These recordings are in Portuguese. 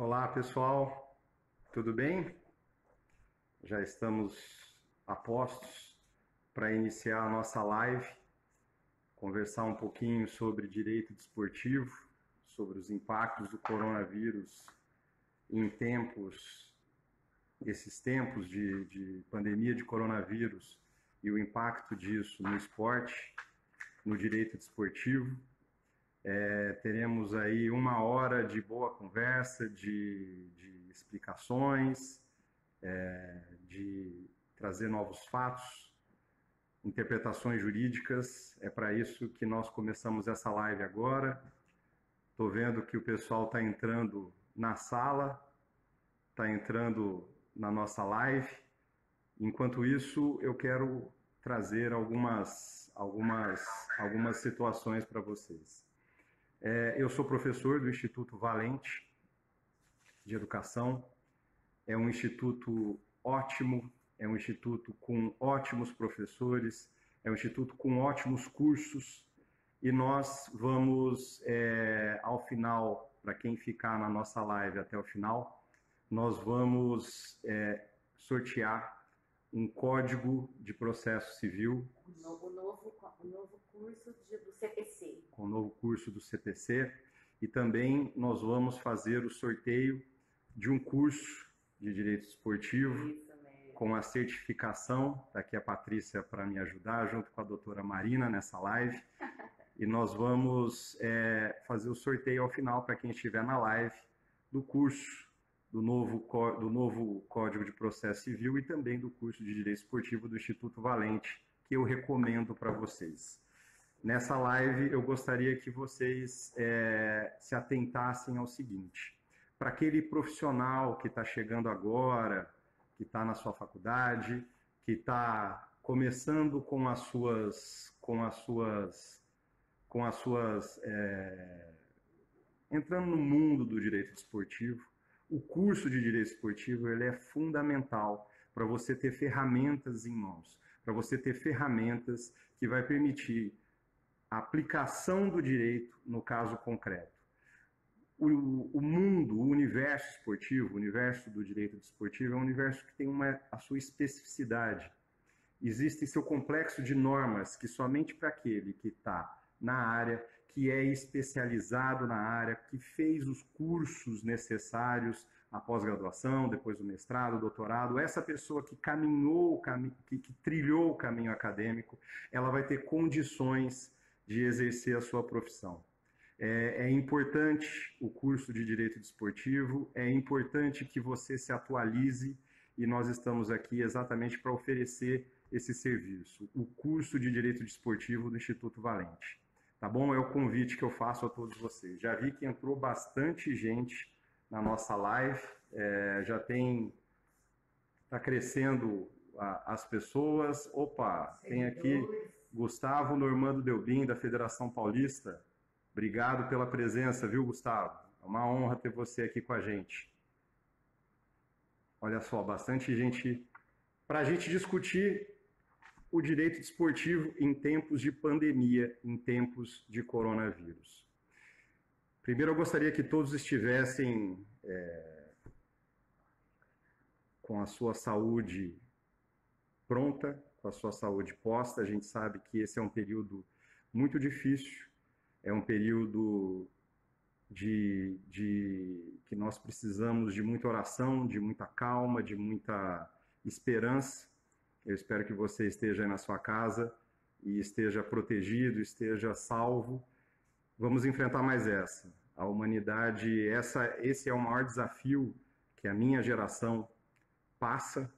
Olá pessoal, tudo bem? Já estamos a postos para iniciar a nossa live, conversar um pouquinho sobre direito desportivo, sobre os impactos do coronavírus em esses tempos de pandemia de coronavírus e o impacto disso no esporte, no direito desportivo. Teremos aí 1 hora de boa conversa, de explicações, de trazer novos fatos, interpretações jurídicas. É para isso que nós começamos essa live agora. Estou vendo que o pessoal está entrando na sala, está entrando na nossa live. Enquanto isso, eu quero trazer algumas situações para vocês. Eu sou professor do Instituto Valente de Educação. É um instituto ótimo, é um instituto com ótimos professores, é um instituto com ótimos cursos, e nós vamos, ao final, para quem ficar na nossa live até o final, nós vamos sortear um código de processo civil. O novo curso do CPC. Com o novo curso do CPC, e também nós vamos fazer o sorteio de um curso de direito esportivo com a certificação. Está aqui a Patrícia para me ajudar, junto com a doutora Marina nessa live. E nós vamos fazer o sorteio ao final para quem estiver na live do curso do novo Código de Processo Civil e também do curso de Direito Esportivo do Instituto Valente, que eu recomendo para vocês. Nessa live eu gostaria que vocês se atentassem ao seguinte: para aquele profissional que está chegando agora, que está na sua faculdade, que está começando entrando no mundo do direito desportivo, o curso de direito esportivo ele é fundamental para você ter ferramentas em mãos, para você ter ferramentas que vai permitir a aplicação do direito no caso concreto. O mundo, o universo esportivo, o universo do direito desportivo é um universo que tem a sua especificidade. Existe seu complexo de normas que somente para aquele que está na área, que é especializado na área, que fez os cursos necessários, a pós-graduação, depois o mestrado, o doutorado, essa pessoa que caminhou, que trilhou o caminho acadêmico, ela vai ter condições de exercer a sua profissão. É importante o curso de Direito Desportivo, é importante que você se atualize, e nós estamos aqui exatamente para oferecer esse serviço, o curso de Direito Desportivo do Instituto Valente. Tá bom? É o convite que eu faço a todos vocês. Já vi que entrou bastante gente na nossa live, está crescendo as pessoas. Opa, tem aqui Gustavo Normando Delbin, da Federação Paulista. Obrigado pela presença, viu, Gustavo? É uma honra ter você aqui com a gente. Olha só, bastante gente para a gente discutir o direito desportivo em tempos de pandemia, em tempos de coronavírus. Primeiro, eu gostaria que todos estivessem com a sua saúde pronta, com a sua saúde posta. A gente sabe que esse é um período muito difícil, é um período que nós precisamos de muita oração, de muita calma, de muita esperança. Eu espero que você esteja aí na sua casa e esteja protegido, esteja salvo. Vamos enfrentar mais essa. A humanidade, esse é o maior desafio que a minha geração passa,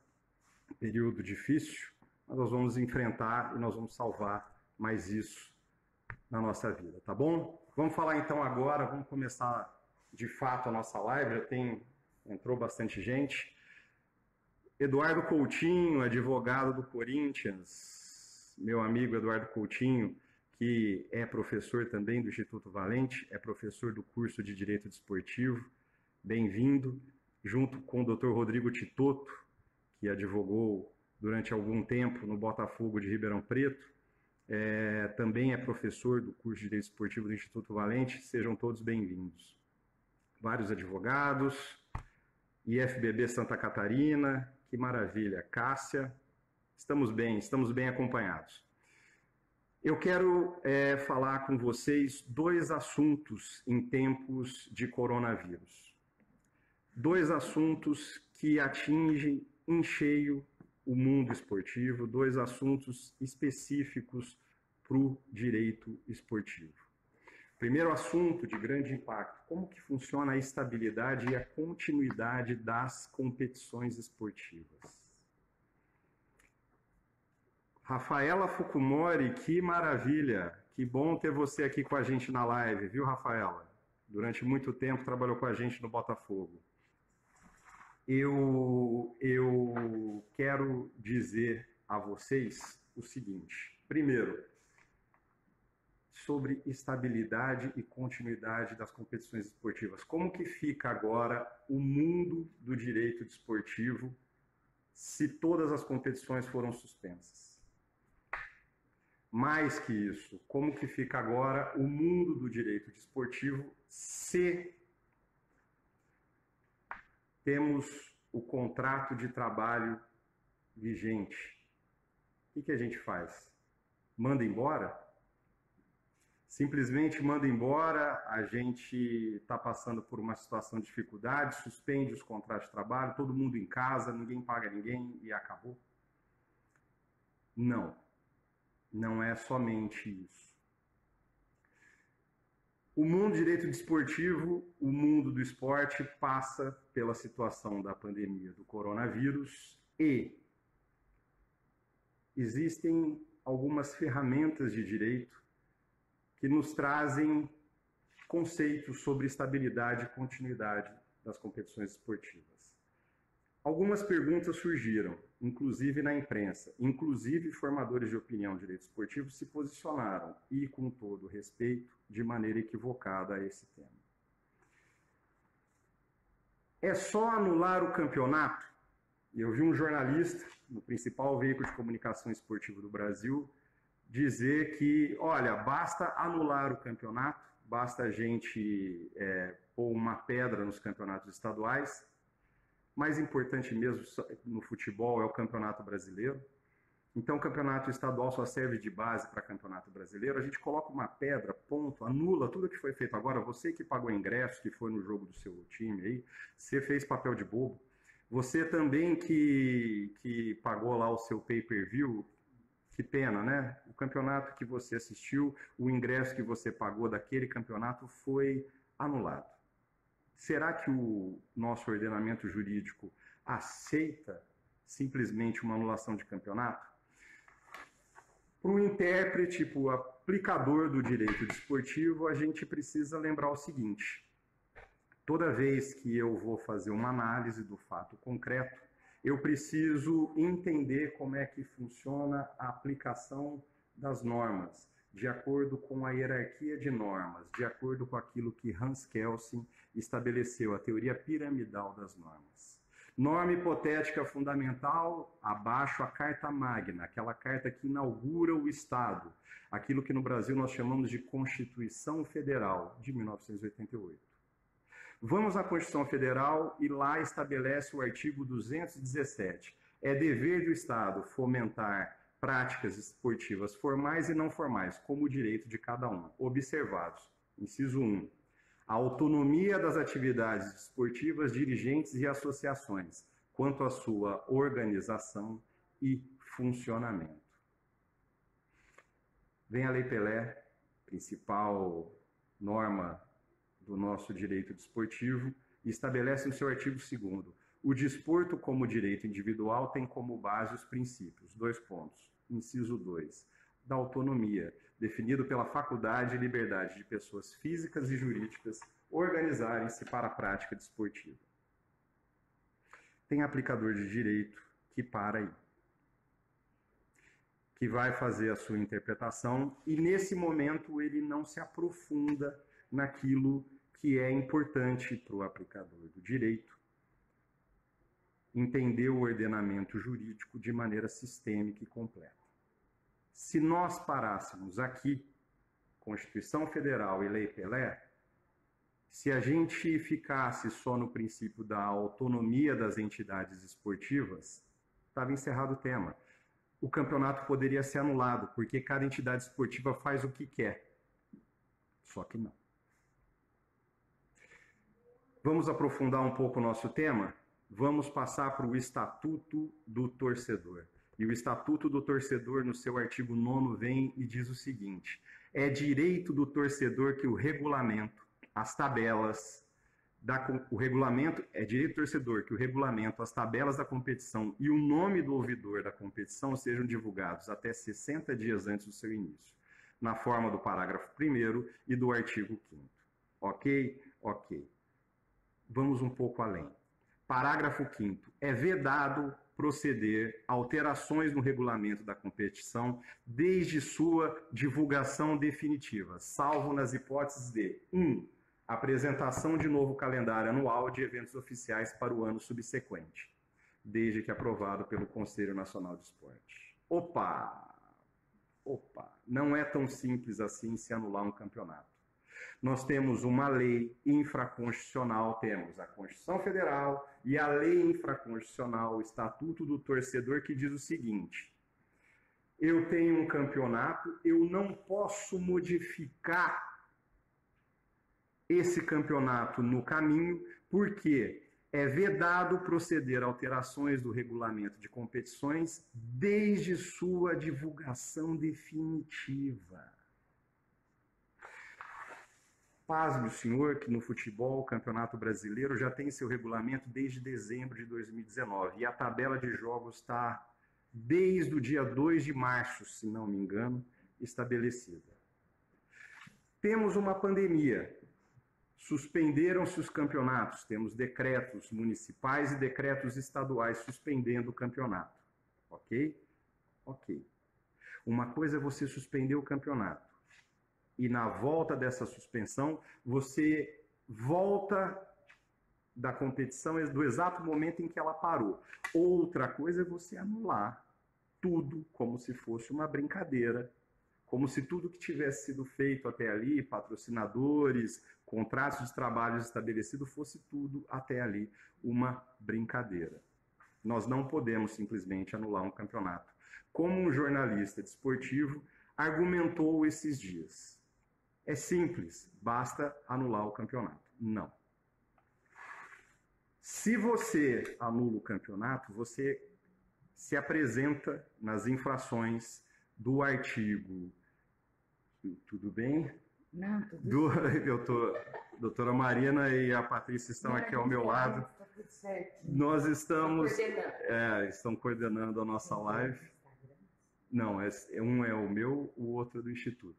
um período difícil, mas nós vamos enfrentar e nós vamos salvar mais isso na nossa vida, tá bom? Vamos falar então agora, vamos começar de fato a nossa live, entrou bastante gente. Eduardo Coutinho, advogado do Corinthians, meu amigo Eduardo Coutinho, que é professor também do Instituto Valente, é professor do curso de Direito Desportivo, bem-vindo, junto com o Dr. Rodrigo Titoto, que advogou durante algum tempo no Botafogo de Ribeirão Preto, também é professor do curso de Direito Esportivo do Instituto Valente. Sejam todos bem-vindos. vários advogados, IFBB Santa Catarina, que maravilha, Cássia, estamos bem acompanhados. Eu quero falar com vocês dois assuntos em tempos de coronavírus. Dois assuntos que atingem em cheio o mundo esportivo, dois assuntos específicos para o direito esportivo. Primeiro assunto de grande impacto, como que funciona a estabilidade e a continuidade das competições esportivas. Rafaela Fukumori, que maravilha, que bom ter você aqui com a gente na live, viu, Rafaela? Durante muito tempo trabalhou com a gente no Botafogo. Eu quero dizer a vocês o seguinte, primeiro, sobre estabilidade e continuidade das competições esportivas. Como que fica agora o mundo do direito desportivo se todas as competições foram suspensas? Mais que isso, como que fica agora o mundo do direito desportivo se temos o contrato de trabalho vigente? O que a gente faz? Manda embora? Simplesmente manda embora, a gente está passando por uma situação de dificuldade, suspende os contratos de trabalho, todo mundo em casa, ninguém paga ninguém e acabou? Não, não é somente isso. O mundo do direito desportivo, o mundo do esporte passa pela situação da pandemia do coronavírus e existem algumas ferramentas de direito que nos trazem conceitos sobre estabilidade e continuidade das competições esportivas. Algumas perguntas surgiram, inclusive na imprensa, inclusive formadores de opinião de direito esportivo se posicionaram, e com todo respeito, de maneira equivocada a esse tema. É só anular o campeonato? Eu vi um jornalista, no principal veículo de comunicação esportiva do Brasil, dizer que, olha, basta anular o campeonato, basta a gente pôr uma pedra nos campeonatos estaduais. Mais importante mesmo no futebol é o campeonato brasileiro. Então, o campeonato estadual só serve de base para campeonato brasileiro. A gente coloca uma pedra, ponto, anula tudo que foi feito agora. Você que pagou ingresso, que foi no jogo do seu time aí, você fez papel de bobo. Você também que pagou lá o seu pay-per-view, que pena, né? O campeonato que você assistiu, o ingresso que você pagou daquele campeonato foi anulado. Será que o nosso ordenamento jurídico aceita simplesmente uma anulação de campeonato? Para o intérprete, para o aplicador do direito desportivo, a gente precisa lembrar o seguinte: toda vez que eu vou fazer uma análise do fato concreto, eu preciso entender como é que funciona a aplicação das normas, de acordo com a hierarquia de normas, de acordo com aquilo que Hans Kelsen estabeleceu, a teoria piramidal das normas. Norma hipotética fundamental, abaixo a Carta Magna, aquela carta que inaugura o Estado, aquilo que no Brasil nós chamamos de Constituição Federal, de 1988. Vamos à Constituição Federal e lá estabelece o artigo 217. É dever do Estado fomentar práticas esportivas formais e não formais, como o direito de cada um. Observados. Inciso 1. A autonomia das atividades esportivas, dirigentes e associações, quanto à sua organização e funcionamento. Vem a Lei Pelé, principal norma do nosso direito desportivo, e estabelece no seu artigo 2º, o desporto como direito individual tem como base os princípios, 2 pontos, inciso 2, da autonomia, definido pela faculdade e liberdade de pessoas físicas e jurídicas organizarem-se para a prática desportiva. Tem aplicador de direito que para aí, que vai fazer a sua interpretação e nesse momento ele não se aprofunda naquilo que é importante para o aplicador do direito, entender o ordenamento jurídico de maneira sistêmica e completa. Se nós parássemos aqui, Constituição Federal e Lei Pelé, Se a gente ficasse só no princípio da autonomia das entidades esportivas, estava encerrado o tema. O campeonato poderia ser anulado, porque cada entidade esportiva faz o que quer. Só que não. Vamos aprofundar um pouco o nosso tema? Vamos passar para o Estatuto do Torcedor. E o Estatuto do Torcedor, no seu artigo 9º, vem e diz o seguinte: é direito do torcedor que o regulamento, as tabelas, é direito do torcedor que o regulamento, as tabelas da competição e o nome do ouvidor da competição sejam divulgados até 60 dias antes do seu início, na forma do parágrafo 1º e do artigo 5º. Ok? Ok. Vamos um pouco além. Parágrafo 5º. É vedado proceder a alterações no regulamento da competição desde sua divulgação definitiva, salvo nas hipóteses de 1. Apresentação de novo calendário anual de eventos oficiais para o ano subsequente, desde que aprovado pelo Conselho Nacional de Esporte. Opa! Não é tão simples assim se anular um campeonato. Nós temos uma lei infraconstitucional, temos a Constituição Federal e a lei infraconstitucional, o Estatuto do Torcedor, que diz o seguinte: eu tenho um campeonato, eu não posso modificar esse campeonato no caminho, porque é vedado proceder a alterações do regulamento de competições desde sua divulgação definitiva. Pasme o senhor que no futebol, o Campeonato Brasileiro já tem seu regulamento desde dezembro de 2019 e a tabela de jogos está desde o dia 2 de março, se não me engano, estabelecida. Temos uma pandemia. Suspenderam-se os campeonatos, temos decretos municipais e decretos estaduais suspendendo o campeonato. Ok? Ok. Uma coisa é você suspender o campeonato e na volta dessa suspensão você volta da competição do exato momento em que ela parou. Outra coisa é você anular tudo como se fosse uma brincadeira, como se tudo que tivesse sido feito até ali, patrocinadores, contratos de trabalho estabelecidos, fosse tudo até ali uma brincadeira. Nós não podemos simplesmente anular um campeonato. Como um jornalista desportivo argumentou esses dias. É simples, basta anular o campeonato. Não. Se você anula o campeonato, você se apresenta nas infrações do artigo... Tudo bem? Não, tudo Doutora Marina e a Patrícia estão aqui ao meu lado. Tá tudo certo. Nós estamos... estão coordenando a nossa live. Não, um é o meu, o outro é do Instituto.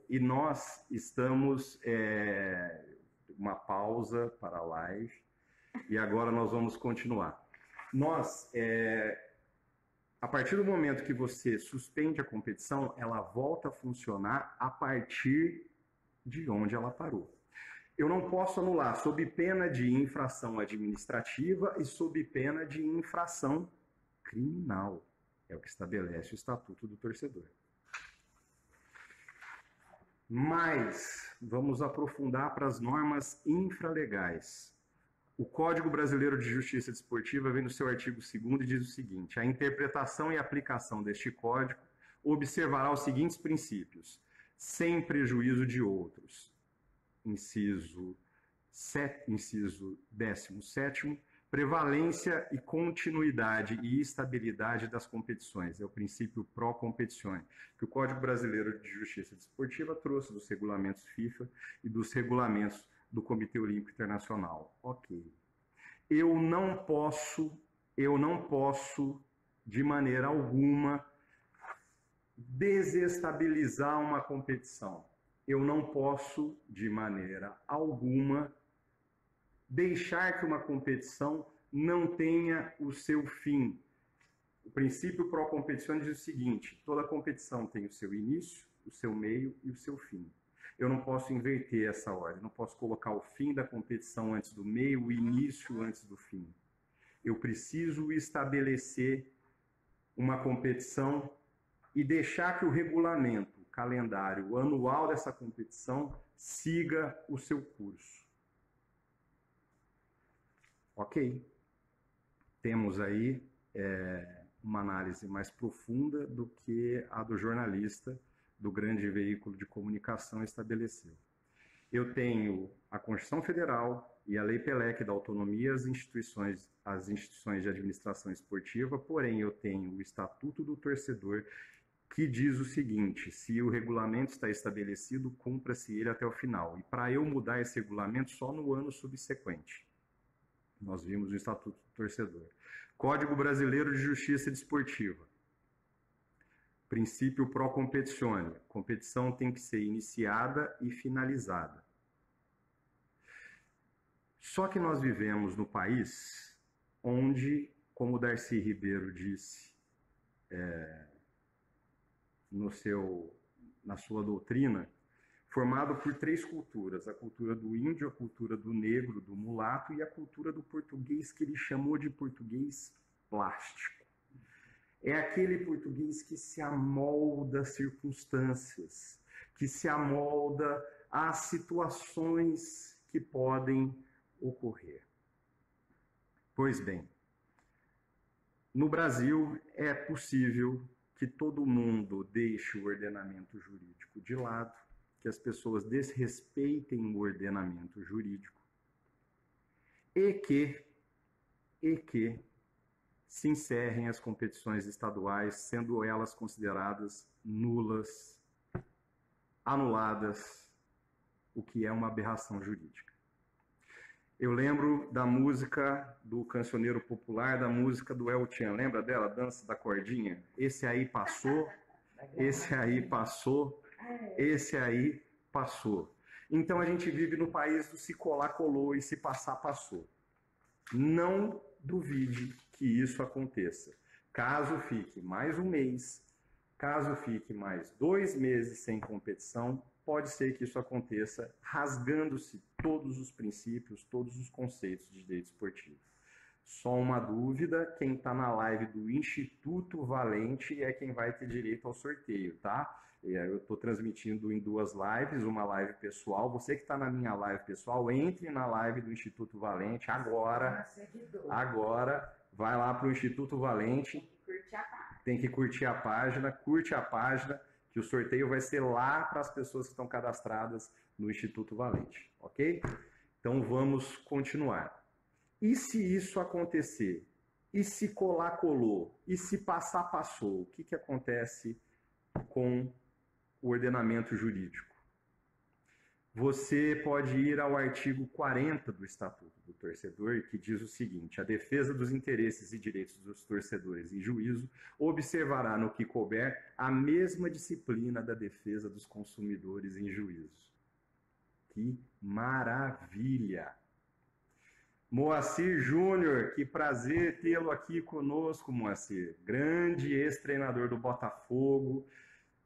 E nós estamos... uma pausa para a live. E agora nós vamos continuar. A partir do momento que você suspende a competição, ela volta a funcionar a partir de onde ela parou. Eu não posso anular sob pena de infração administrativa e sob pena de infração criminal. É o que estabelece o Estatuto do Torcedor. Mas vamos aprofundar para as normas infralegais. O Código Brasileiro de Justiça Desportiva vem no seu artigo 2º e diz o seguinte: a interpretação e aplicação deste código observará os seguintes princípios, sem prejuízo de outros. Inciso 17º, prevalência e continuidade e estabilidade das competições. É o princípio pró competizione, que o Código Brasileiro de Justiça Desportiva trouxe dos regulamentos FIFA e dos regulamentos do Comitê Olímpico Internacional. Ok. Eu não posso, de maneira alguma, desestabilizar uma competição. Eu não posso, de maneira alguma, deixar que uma competição não tenha o seu fim. O princípio pró competizione diz o seguinte: toda competição tem o seu início, o seu meio e o seu fim. Eu não posso inverter essa ordem, não posso colocar o fim da competição antes do meio, o início antes do fim. Eu preciso estabelecer uma competição e deixar que o regulamento calendário anual dessa competição, siga o seu curso. Ok. Temos aí uma análise mais profunda do que a do jornalista do grande veículo de comunicação estabeleceu. Eu tenho a Constituição Federal e a Lei Pelec da autonomia às instituições de administração esportiva, porém eu tenho o Estatuto do Torcedor, que diz o seguinte: se o regulamento está estabelecido, cumpra-se ele até o final. E para eu mudar esse regulamento, só no ano subsequente. Nós vimos o Estatuto do Torcedor. Código Brasileiro de Justiça Desportiva. Princípio pro competizione. Competição tem que ser iniciada e finalizada. Só que nós vivemos no país onde, como o Darcy Ribeiro disse na sua doutrina, formado por 3 culturas: a cultura do índio, a cultura do negro, do mulato, e a cultura do português, que ele chamou de português plástico. É aquele português que se amolda às circunstâncias, que se amolda às situações que podem ocorrer. Pois bem, no Brasil é possível que todo mundo deixe o ordenamento jurídico de lado, que as pessoas desrespeitem o ordenamento jurídico e que se encerrem as competições estaduais, sendo elas consideradas nulas, anuladas, o que é uma aberração jurídica. Eu lembro da música do cancioneiro popular, da música do El Chan. Lembra dela? Dança da cordinha? Esse aí passou, esse aí passou, esse aí passou. Então a gente vive no país do se colar, colou, e se passar, passou. Não duvide que isso aconteça. Caso fique mais um mês, caso fique mais 2 meses sem competição, pode ser que isso aconteça rasgando-se todos os princípios, todos os conceitos de direito esportivo. Só uma dúvida: quem está na live do Instituto Valente é quem vai ter direito ao sorteio, tá? Eu estou transmitindo em 2 lives, uma live pessoal. Você que está na minha live pessoal, entre na live do Instituto Valente agora. Agora, vai lá para o Instituto Valente. Tem que curtir a página. Curte a página, que o sorteio vai ser lá para as pessoas que estão cadastradas no Instituto Valente, ok? Então vamos continuar. E se isso acontecer? E se colar, colou? E se passar, passou? O que acontece com o ordenamento jurídico? Você pode ir ao artigo 40 do Estatuto do Torcedor, que diz o seguinte: a defesa dos interesses e direitos dos torcedores em juízo observará no que couber a mesma disciplina da defesa dos consumidores em juízo. Que maravilha! Moacir Júnior, que prazer tê-lo aqui conosco, Moacir. Grande ex-treinador do Botafogo,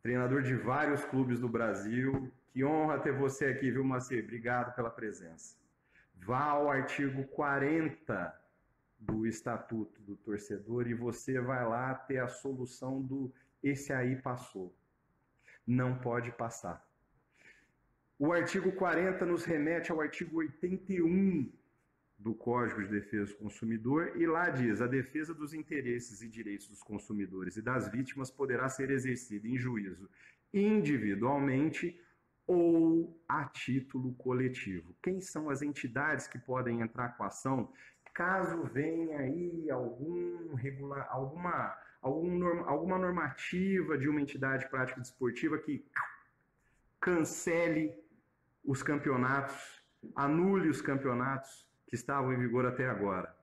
treinador de vários clubes do Brasil. Que honra ter você aqui, viu, Moacir? Obrigado pela presença. Vá ao artigo 40 do Estatuto do Torcedor e você vai lá ter a solução do esse aí passou. Não pode passar. O artigo 40 nos remete ao artigo 81 do Código de Defesa do Consumidor, e lá diz: a defesa dos interesses e direitos dos consumidores e das vítimas poderá ser exercida em juízo individualmente ou a título coletivo. Quem são as entidades que podem entrar com a ação caso venha aí alguma normativa de uma entidade prática desportiva que cancele os campeonatos, anule os campeonatos que estavam em vigor até agora?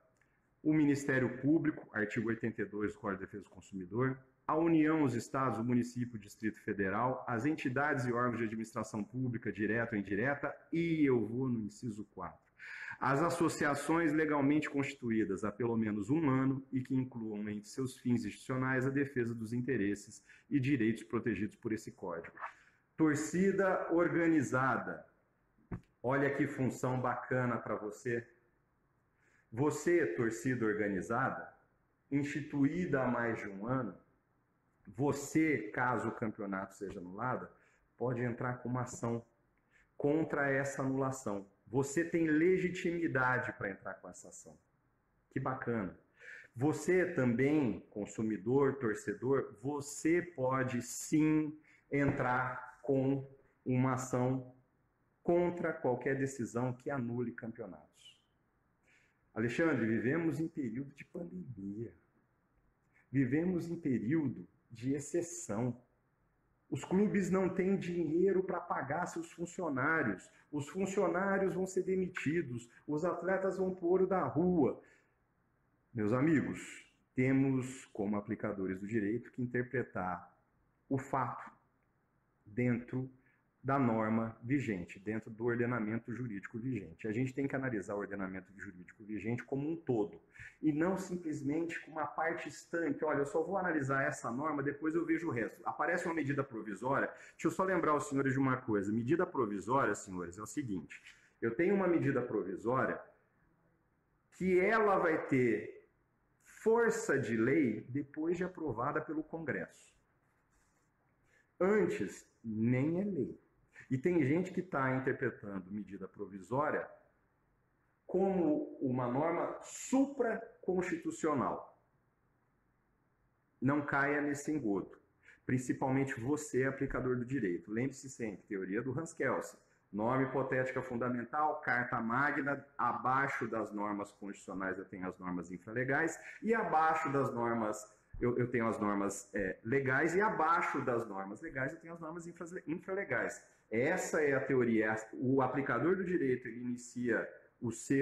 O Ministério Público, artigo 82 do Código de Defesa do Consumidor, a União, os Estados, o Município, o Distrito Federal, as entidades e órgãos de administração pública, direta ou indireta, e eu vou no inciso 4. As associações legalmente constituídas há pelo menos 1 ano e que incluam entre seus fins institucionais a defesa dos interesses e direitos protegidos por esse Código. Torcida organizada. Olha que função bacana para você. Você, torcida organizada, instituída há mais de 1 ano, você, caso o campeonato seja anulado, pode entrar com uma ação contra essa anulação. Você tem legitimidade para entrar com essa ação. Que bacana. Você também, consumidor, torcedor, você pode sim entrar com uma ação contra qualquer decisão que anule campeonatos. Alexandre, vivemos em período de pandemia. Vivemos em período de exceção. Os clubes não têm dinheiro para pagar seus funcionários. Os funcionários vão ser demitidos. Os atletas vão para o olho da rua. Meus amigos, temos, como aplicadores do direito, que interpretar o fato dentro da norma vigente, dentro do ordenamento jurídico vigente. A gente tem que analisar o ordenamento jurídico vigente como um todo, e não simplesmente com uma parte estanque. Olha, eu só vou analisar essa norma, depois eu vejo o resto. Aparece uma medida provisória, deixa eu só lembrar os senhores de uma coisa. Medida provisória, senhores, é o seguinte: eu tenho uma medida provisória que ela vai ter força de lei depois de aprovada pelo Congresso. Antes, nem é lei. E tem gente que está interpretando medida provisória como uma norma supraconstitucional. Não caia nesse engodo. Principalmente você, aplicador do direito. Lembre-se sempre, teoria do Hans Kelsen. Norma hipotética fundamental, carta magna, abaixo das normas constitucionais eu tenho as normas infralegais, e abaixo das normas eu tenho as normas legais, e abaixo das normas legais eu tenho as normas infralegais. Essa é a teoria. O aplicador do direito ele inicia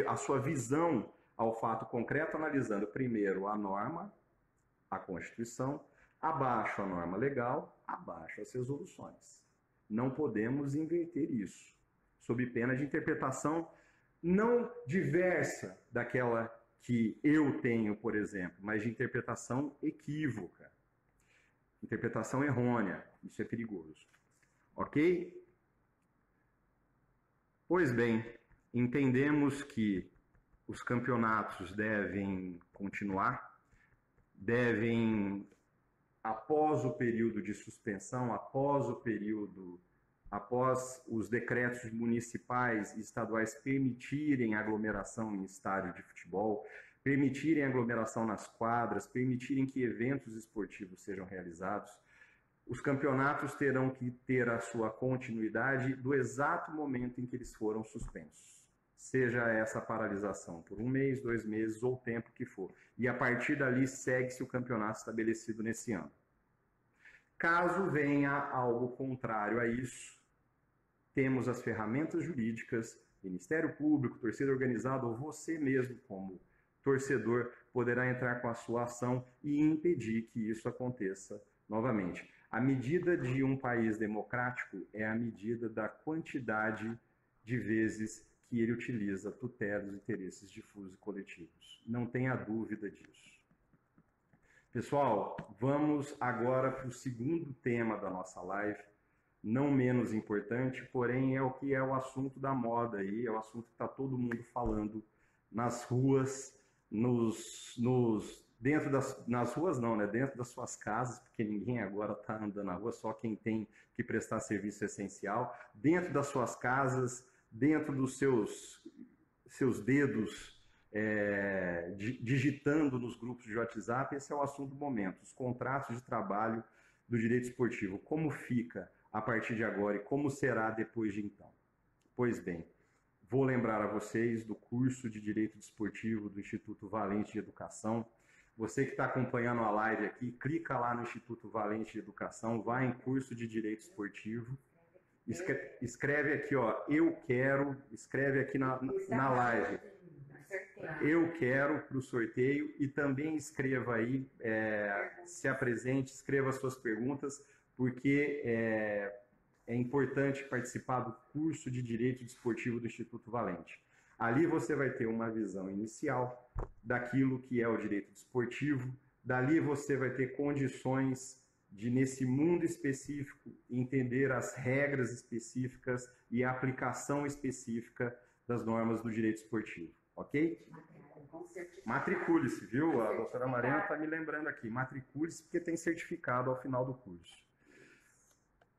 a sua visão ao fato concreto analisando primeiro a norma, a Constituição, abaixo a norma legal, abaixo as resoluções. Não podemos inverter isso, sob pena de interpretação não diversa daquela que eu tenho, por exemplo, mas de interpretação equívoca, interpretação errônea. Isso é perigoso. Ok? Pois bem, entendemos que os campeonatos devem continuar, devem, após o período de suspensão, após os decretos municipais e estaduais permitirem aglomeração em estádio de futebol, permitirem aglomeração nas quadras, permitirem que eventos esportivos sejam realizados, os campeonatos terão que ter a sua continuidade do exato momento em que eles foram suspensos. Seja essa paralisação por 1 mês, 2 meses ou o tempo que for. E a partir dali segue-se o campeonato estabelecido nesse ano. Caso venha algo contrário a isso, temos as ferramentas jurídicas, Ministério Público, torcida organizada ou você mesmo como torcedor poderá entrar com a sua ação e impedir que isso aconteça novamente. A medida de um país democrático é a medida da quantidade de vezes que ele utiliza tutela dos interesses difusos e coletivos. Não tenha dúvida disso. Pessoal, vamos agora para o segundo tema da nossa live, não menos importante, porém é o que é o assunto da moda aí, é o assunto que está todo mundo falando nas ruas, nas ruas não, né? Dentro das suas casas, porque ninguém agora está andando na rua, só quem tem que prestar serviço essencial, dentro das suas casas, dentro dos seus dedos, digitando nos grupos de WhatsApp. Esse é o assunto do momento, os contratos de trabalho do direito esportivo, como fica a partir de agora e como será depois de então. Pois bem, vou lembrar a vocês do curso de Direito Desportivo do Instituto Valente de Educação. Você que está acompanhando a live aqui, clica lá no Instituto Valente de Educação, vai em curso de Direito Esportivo, escreve aqui, ó, eu quero, escreve aqui na live, eu quero para o sorteio, e também escreva aí, se apresente, escreva as suas perguntas, porque é importante participar do curso de Direito Desportivo do Instituto Valente. Ali você vai ter uma visão inicial daquilo que é o direito desportivo, dali você vai ter condições de, nesse mundo específico, entender as regras específicas e a aplicação específica das normas do direito esportivo, ok? Matricule-se, viu? A doutora Mariana está me lembrando aqui, matricule-se porque tem certificado ao final do curso.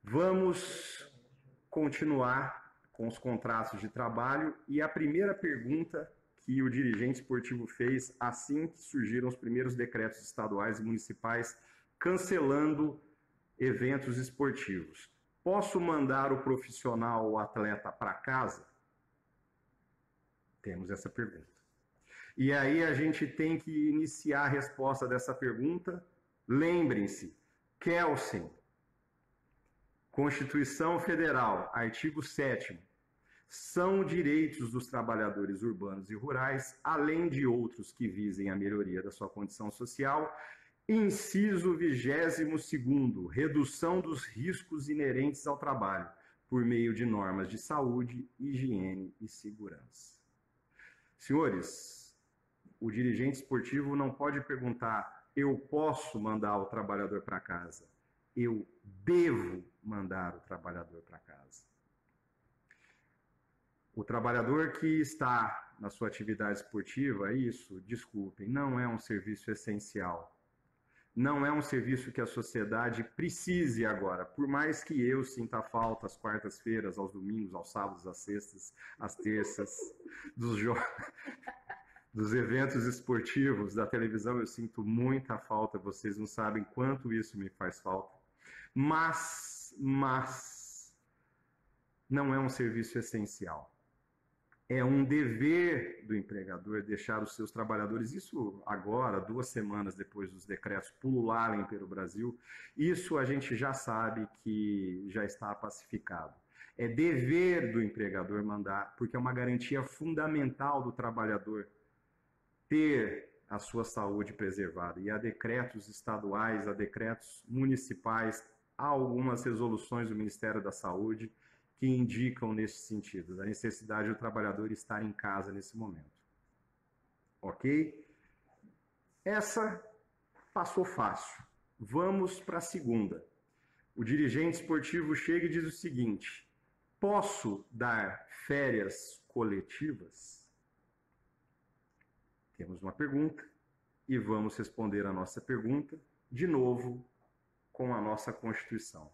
Vamos continuar com os contratos de trabalho. E a primeira pergunta que o dirigente esportivo fez assim que surgiram os primeiros decretos estaduais e municipais cancelando eventos esportivos: posso mandar o profissional ou atleta para casa? Temos essa pergunta. E aí a gente tem que iniciar a resposta dessa pergunta. Lembrem-se, Kelsen, Constituição Federal, artigo 7º, são direitos dos trabalhadores urbanos e rurais, além de outros que visem a melhoria da sua condição social. Inciso 22º, redução dos riscos inerentes ao trabalho, por meio de normas de saúde, higiene e segurança. Senhores, o dirigente esportivo não pode perguntar: eu posso mandar o trabalhador para casa? Eu devo mandar o trabalhador para casa. O trabalhador que está na sua atividade esportiva, isso, desculpem, não é um serviço essencial. Não é um serviço que a sociedade precise agora. Por mais que eu sinta falta às quartas-feiras, aos domingos, aos sábados, às sextas, às terças, dos eventos esportivos, da televisão, eu sinto muita falta. Vocês não sabem quanto isso me faz falta. Mas não é um serviço essencial. É um dever do empregador deixar os seus trabalhadores, isso agora, 2 semanas depois dos decretos pulularem pelo Brasil, isso a gente já sabe que já está pacificado. É dever do empregador mandar, porque é uma garantia fundamental do trabalhador ter a sua saúde preservada. E há decretos estaduais, há decretos municipais, há algumas resoluções do Ministério da Saúde que indicam nesse sentido, da necessidade do trabalhador estar em casa nesse momento. Ok? Essa passou fácil. Vamos para a segunda. O dirigente esportivo chega e diz o seguinte: posso dar férias coletivas? Temos uma pergunta e vamos responder a nossa pergunta de novo com a nossa Constituição.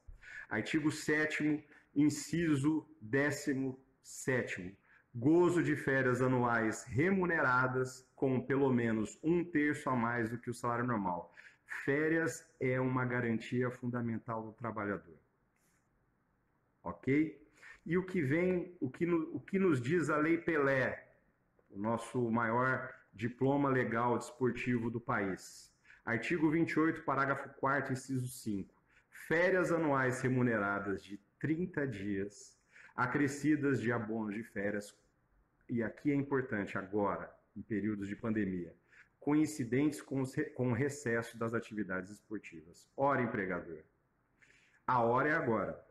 Artigo 7º, inciso 17º. Gozo de férias anuais remuneradas com pelo menos 1/3 a mais do que o salário normal. Férias é uma garantia fundamental do trabalhador. Ok? E o que nos diz a Lei Pelé, o nosso maior diploma legal desportivo do país? Artigo 28, parágrafo 4º, inciso 5. Férias anuais remuneradas de 30 dias, acrescidas de abonos de férias, e aqui é importante agora, em períodos de pandemia, coincidentes com o recesso das atividades esportivas. Ora, empregador, a hora é agora.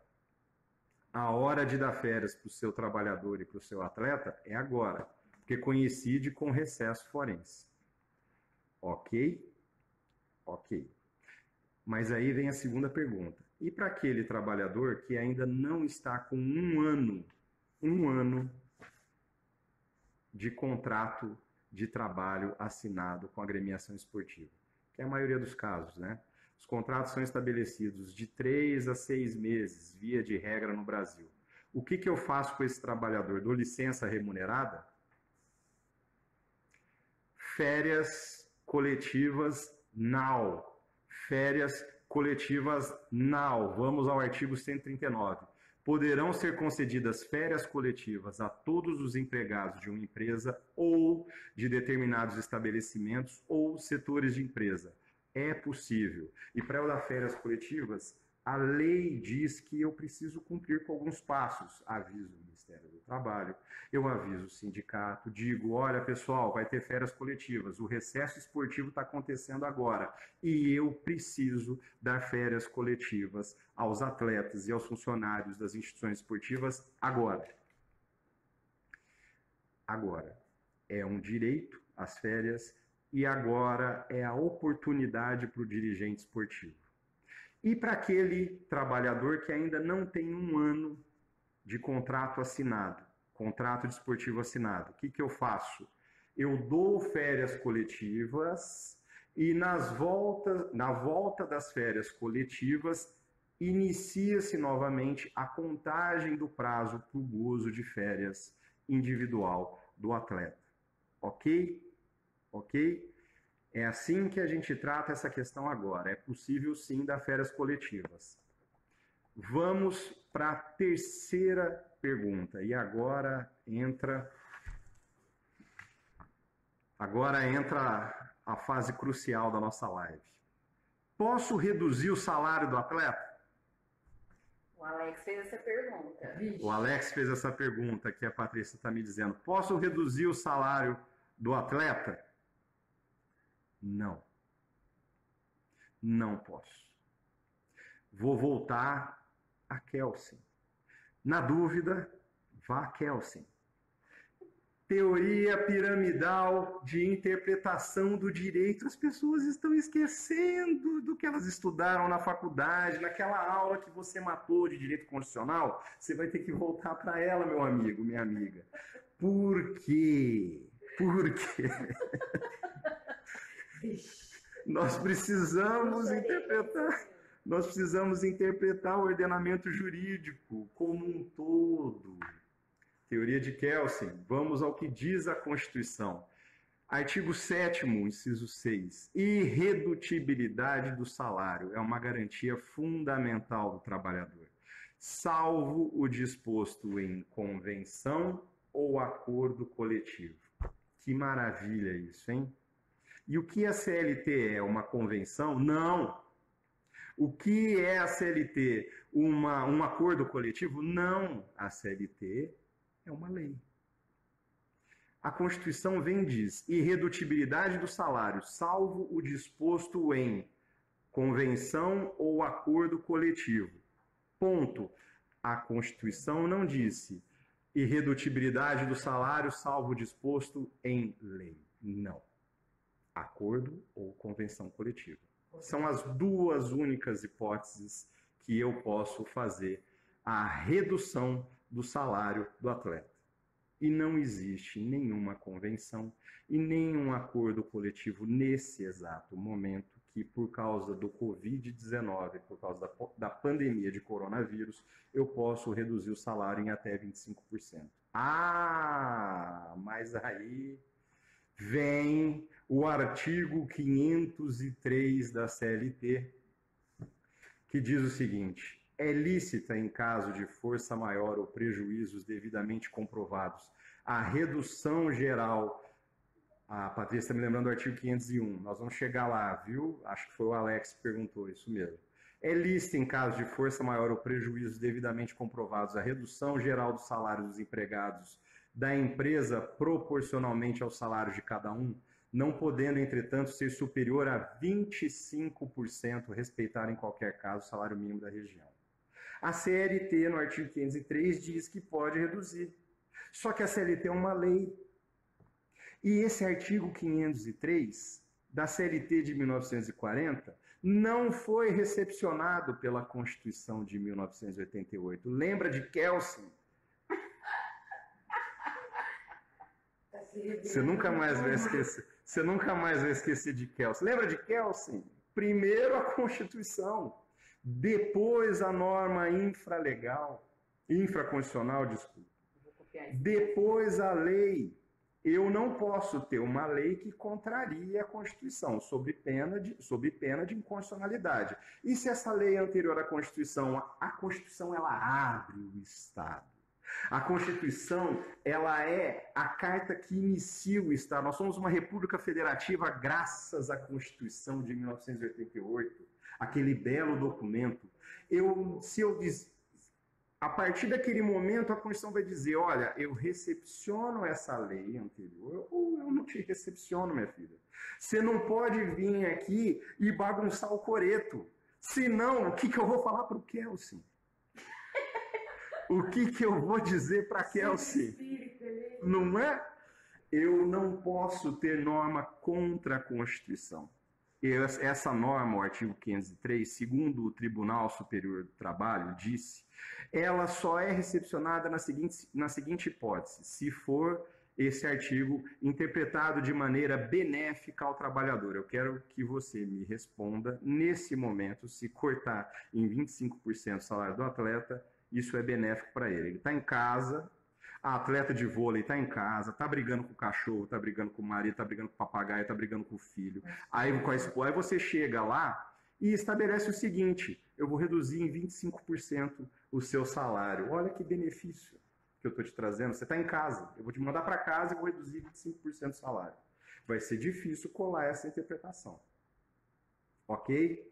A hora de dar férias para o seu trabalhador e para o seu atleta é agora, porque coincide com o recesso forense. Ok? Ok. Mas aí vem a segunda pergunta. E para aquele trabalhador que ainda não está com um ano de contrato de trabalho assinado com a agremiação esportiva, que é a maioria dos casos, né? Os contratos são estabelecidos de 3 a 6 meses, via de regra no Brasil. O que eu faço com esse trabalhador? Dou licença remunerada? Férias coletivas now. Férias coletivas now. Vamos ao artigo 139. Poderão ser concedidas férias coletivas a todos os empregados de uma empresa ou de determinados estabelecimentos ou setores de empresa. É possível. E para eu dar férias coletivas, a lei diz que eu preciso cumprir com alguns passos. Aviso o Ministério do Trabalho, eu aviso o sindicato, digo: olha pessoal, vai ter férias coletivas, o recesso esportivo está acontecendo agora e eu preciso dar férias coletivas aos atletas e aos funcionários das instituições esportivas agora. Agora. É um direito as férias e agora é a oportunidade para o dirigente esportivo. E para aquele trabalhador que ainda não tem um ano de contrato assinado, contrato desportivo assinado, o que eu faço? Eu dou férias coletivas e na volta das férias coletivas inicia-se novamente a contagem do prazo para o gozo de férias individual do atleta. Ok? Ok? É assim que a gente trata essa questão agora. É possível sim dar férias coletivas. Vamos para a terceira pergunta. E agora entra a fase crucial da nossa live. Posso reduzir o salário do atleta? O Alex fez essa pergunta. O Alex fez essa pergunta que a Patrícia está me dizendo. Posso reduzir o salário do atleta? Não. Não posso. Vou voltar a Kelsen. Na dúvida, vá a Kelsen. Teoria piramidal de interpretação do direito. As pessoas estão esquecendo do que elas estudaram na faculdade, naquela aula que você matou de direito constitucional. Você vai ter que voltar para ela, meu amigo, minha amiga. Por quê? Por quê? Nós precisamos interpretar o ordenamento jurídico como um todo. Teoria de Kelsen, vamos ao que diz a Constituição. Artigo 7º, inciso 6. Irredutibilidade do salário é uma garantia fundamental do trabalhador, salvo o disposto em convenção ou acordo coletivo. Que maravilha isso, hein? E o que a CLT é? Uma convenção? Não. O que é a CLT? Um acordo coletivo? Não. A CLT é uma lei. A Constituição vem e diz: irredutibilidade do salário, salvo o disposto em convenção ou acordo coletivo. Ponto. A Constituição não disse irredutibilidade do salário, salvo o disposto em lei. Não. Acordo ou convenção coletiva. São as duas únicas hipóteses que eu posso fazer a redução do salário do atleta. E não existe nenhuma convenção e nenhum acordo coletivo nesse exato momento que, por causa do Covid-19, por causa da pandemia de coronavírus, eu posso reduzir o salário em até 25%. Ah, mas aí vem o artigo 503 da CLT, que diz o seguinte: é lícita, em caso de força maior ou prejuízos devidamente comprovados, a redução geral. A Patrícia está me lembrando do artigo 501. Nós vamos chegar lá, viu? Acho que foi o Alex que perguntou isso mesmo. É lícita, em caso de força maior ou prejuízos devidamente comprovados, a redução geral do salário dos empregados da empresa proporcionalmente ao salário de cada um, não podendo, entretanto, ser superior a 25%, respeitar em qualquer caso o salário mínimo da região. A CLT, no artigo 503, diz que pode reduzir. Só que a CLT é uma lei. E esse artigo 503 da CLT de 1940 não foi recepcionado pela Constituição de 1988. Lembra de Kelsen? Você nunca mais vai esquecer. Você nunca mais vai esquecer de Kelsen. Lembra de Kelsen? Primeiro a Constituição, depois a norma infraconstitucional, desculpa. Depois a lei. Eu não posso ter uma lei que contraria a Constituição, sob pena de inconstitucionalidade. E se essa lei é anterior à Constituição? A Constituição, ela abre o Estado. A Constituição, ela é a carta que inicia o Estado. Nós somos uma república federativa graças à Constituição de 1988, aquele belo documento. A partir daquele momento, a Constituição vai dizer: olha, eu recepciono essa lei anterior ou eu não te recepciono, minha filha. Você não pode vir aqui e bagunçar o coreto. Senão, o que eu vou falar para o Kelsen? O que eu vou dizer para Kelsen? Não é? Eu não posso ter norma contra a Constituição. Essa norma, o artigo 503, segundo o Tribunal Superior do Trabalho, disse, ela só é recepcionada na seguinte hipótese: se for esse artigo interpretado de maneira benéfica ao trabalhador? Eu quero que você me responda, nesse momento, se cortar em 25% o salário do atleta, isso é benéfico para ele. Ele está em casa, a atleta de vôlei está em casa, está brigando com o cachorro, está brigando com o marido, está brigando com o papagaio, está brigando com o filho. Aí você chega lá e estabelece o seguinte: eu vou reduzir em 25% o seu salário. Olha que benefício que eu estou te trazendo. Você está em casa, eu vou te mandar para casa e vou reduzir 25% do salário. Vai ser difícil colar essa interpretação. Ok?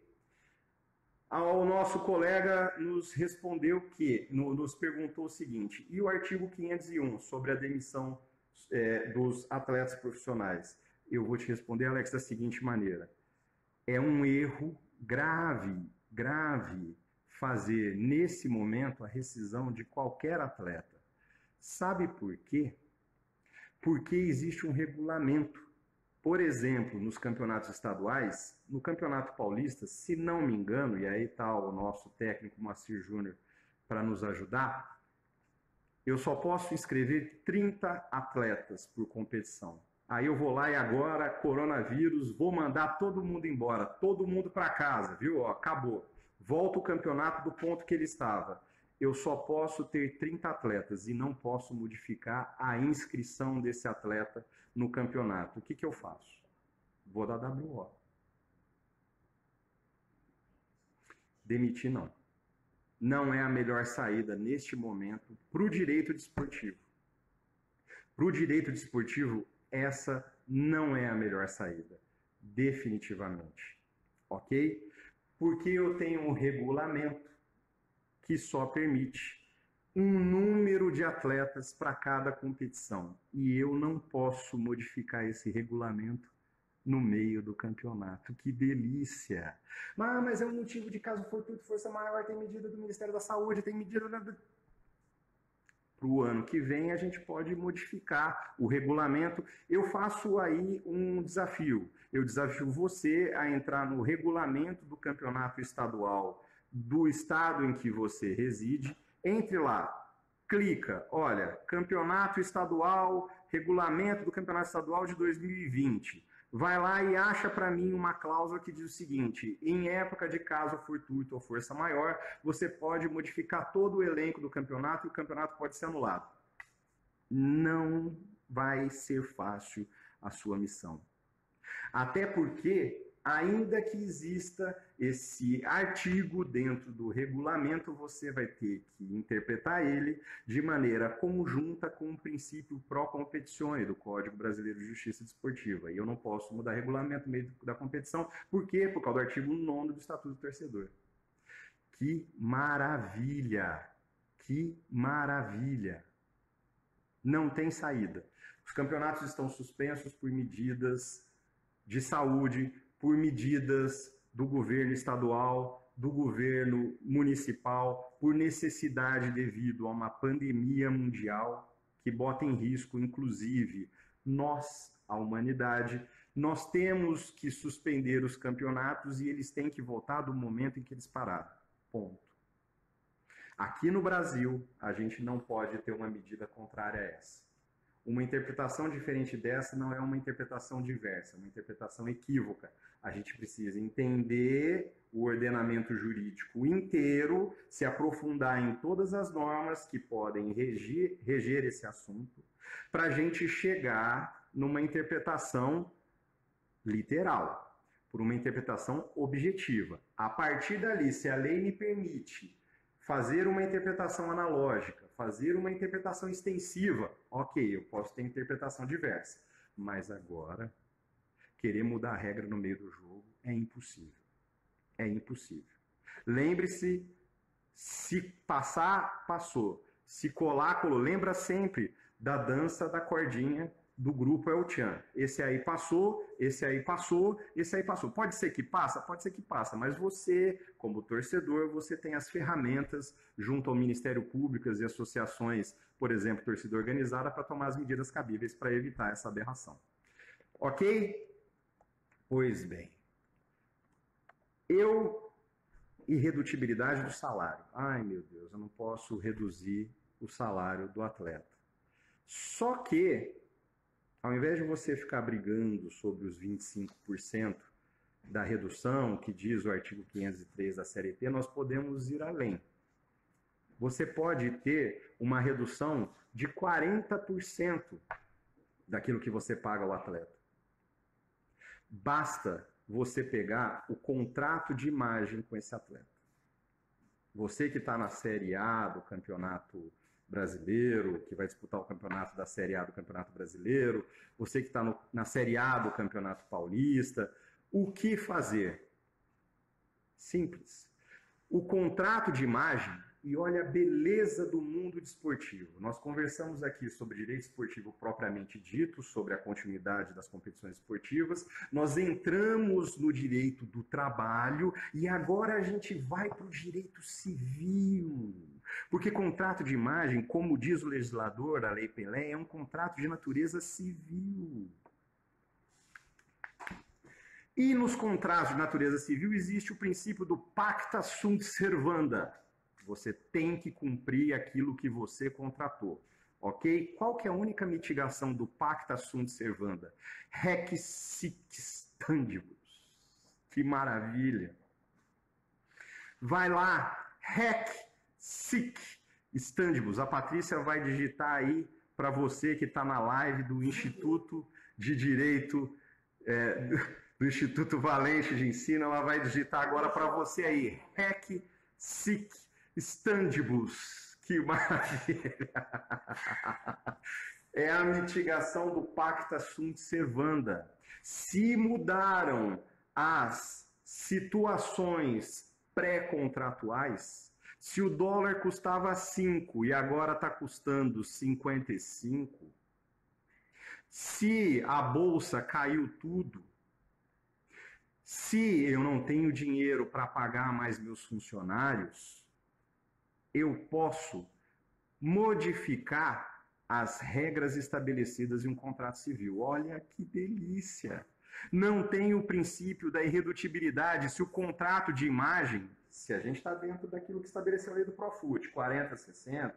O nosso colega nos respondeu que, nos perguntou o seguinte: e o artigo 501 sobre a demissão dos atletas profissionais? Eu vou te responder, Alex, da seguinte maneira: é um erro grave fazer nesse momento a rescisão de qualquer atleta. Sabe por quê? Porque existe um regulamento. Por exemplo, nos campeonatos estaduais, no Campeonato Paulista, se não me engano, e aí está o nosso técnico Moacir Júnior para nos ajudar, eu só posso inscrever 30 atletas por competição. Aí eu vou lá e agora, coronavírus, vou mandar todo mundo embora, todo mundo para casa, viu? Ó, acabou. Volta o campeonato do ponto que ele estava. Eu só posso ter 30 atletas e não posso modificar a inscrição desse atleta no campeonato. O que eu faço? Vou dar WO. Demitir não. Não é a melhor saída neste momento para o direito desportivo. Para o direito desportivo, essa não é a melhor saída. Definitivamente. Ok? Porque eu tenho um regulamento que só permite um número de atletas para cada competição. E eu não posso modificar esse regulamento no meio do campeonato. Que delícia! Mas é um motivo de caso fortuito, força maior, tem medida do Ministério da Saúde, tem medida para o ano que vem a gente pode modificar o regulamento. Eu faço aí um desafio. Eu desafio você a entrar no regulamento do campeonato estadual do estado em que você reside. Entre lá, clica, olha, campeonato estadual, regulamento do campeonato estadual de 2020. Vai lá e acha para mim uma cláusula que diz o seguinte: em época de caso fortuito ou força maior, você pode modificar todo o elenco do campeonato e o campeonato pode ser anulado. Não vai ser fácil a sua missão. Até porque, ainda que exista esse artigo dentro do regulamento, você vai ter que interpretar ele de maneira conjunta com o princípio pro competizione do Código Brasileiro de Justiça Desportiva. E eu não posso mudar regulamento no meio da competição. Por quê? Por causa do artigo 9º do Estatuto do Torcedor. Que maravilha! Que maravilha! Não tem saída. Os campeonatos estão suspensos por medidas de saúde, por medidas do governo estadual, do governo municipal, por necessidade devido a uma pandemia mundial que bota em risco, inclusive, nós, a humanidade. Nós temos que suspender os campeonatos e eles têm que voltar do momento em que eles pararam. Ponto. Aqui no Brasil, a gente não pode ter uma medida contrária a essa. Uma interpretação diferente dessa não é uma interpretação diversa, é uma interpretação equívoca. A gente precisa entender o ordenamento jurídico inteiro, se aprofundar em todas as normas que podem reger esse assunto, para a gente chegar numa interpretação literal, por uma interpretação objetiva. A partir dali, se a lei me permite fazer uma interpretação analógica, fazer uma interpretação extensiva, ok, eu posso ter interpretação diversa. Mas agora, querer mudar a regra no meio do jogo é impossível. É impossível. Lembre-se, se passar, passou. Se colar, colou. Lembra sempre da dança da cordinha do grupo El Chan. Esse aí passou, esse aí passou, esse aí passou. Pode ser que passa? Pode ser que passa, mas você, como torcedor, você tem as ferramentas junto ao Ministério Público e associações, por exemplo, torcida organizada, para tomar as medidas cabíveis para evitar essa aberração. Ok? Pois bem. Irredutibilidade do salário. Ai, meu Deus, eu não posso reduzir o salário do atleta. Só que Ao invés de você ficar brigando sobre os 25% da redução, que diz o artigo 503 da CLT, nós podemos ir além. Você pode ter uma redução de 40% daquilo que você paga ao atleta. Basta você pegar o contrato de imagem com esse atleta. Você que está na Série A do Campeonato Brasileiro, que vai disputar o campeonato da Série A do Campeonato Brasileiro, você que está na Série A do Campeonato Paulista, o que fazer? Simples. O contrato de imagem, e olha a beleza do mundo desportivo. Nós conversamos aqui sobre direito esportivo propriamente dito, sobre a continuidade das competições esportivas. Nós entramos no direito do trabalho e agora a gente vai para o direito civil. Porque contrato de imagem, como diz o legislador, a Lei Pelé, é um contrato de natureza civil. E nos contratos de natureza civil existe o princípio do pacta sunt servanda. Você tem que cumprir aquilo que você contratou, ok? Qual que é a única mitigação do pacta sunt servanda? Haec sic stantibus. Que maravilha! Vai lá, haec sic stantibus. A Patrícia vai digitar aí para você que está na live do Instituto de Direito do Instituto Valente de Ensino. Ela vai digitar agora para você aí, haec sic stantibus. Que maravilha! É a mitigação do pacta sunt servanda. Se mudaram as situações pré-contratuais, se o dólar custava 5 e agora está custando 55, se a bolsa caiu tudo, se eu não tenho dinheiro para pagar mais meus funcionários, eu posso modificar as regras estabelecidas em um contrato civil. Olha que delícia! Não tem o princípio da irredutibilidade. Se o contrato de imagem, se a gente está dentro daquilo que estabeleceu a lei do Profut, 40, 60,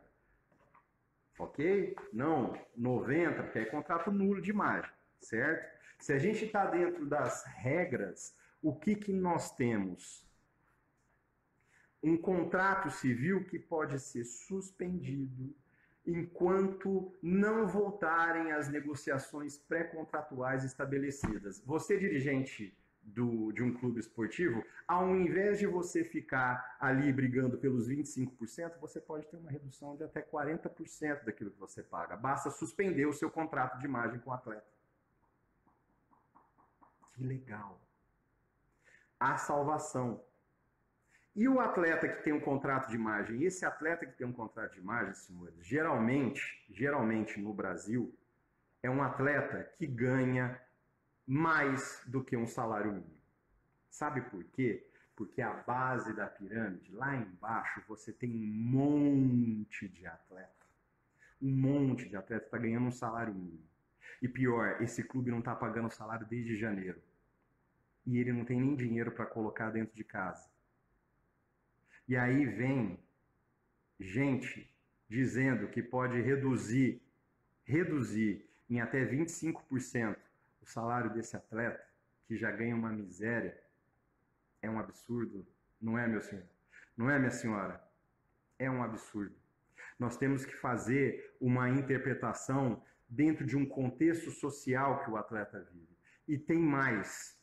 ok? Não, 90, porque é contrato nulo de imagem, certo? Se a gente está dentro das regras, o que nós temos? Um contrato civil que pode ser suspendido enquanto não voltarem as negociações pré-contratuais estabelecidas. Você, dirigente de um clube esportivo, ao invés de você ficar ali brigando pelos 25%, você pode ter uma redução de até 40% daquilo que você paga. Basta suspender o seu contrato de imagem com o atleta. Que legal! A salvação. E o atleta que tem um contrato de imagem? Esse atleta que tem um contrato de imagem, senhores, geralmente no Brasil, é um atleta que ganha mais do que um salário mínimo. Sabe por quê? Porque a base da pirâmide, lá embaixo, você tem um monte de atleta. Um monte de atleta está ganhando um salário mínimo. E pior, esse clube não está pagando salário desde janeiro. E ele não tem nem dinheiro para colocar dentro de casa. E aí vem gente dizendo que pode reduzir em até 25% o salário desse atleta, que já ganha uma miséria. É um absurdo, não é, meu senhor? Não é, minha senhora? É um absurdo. Nós temos que fazer uma interpretação dentro de um contexto social que o atleta vive. E tem mais.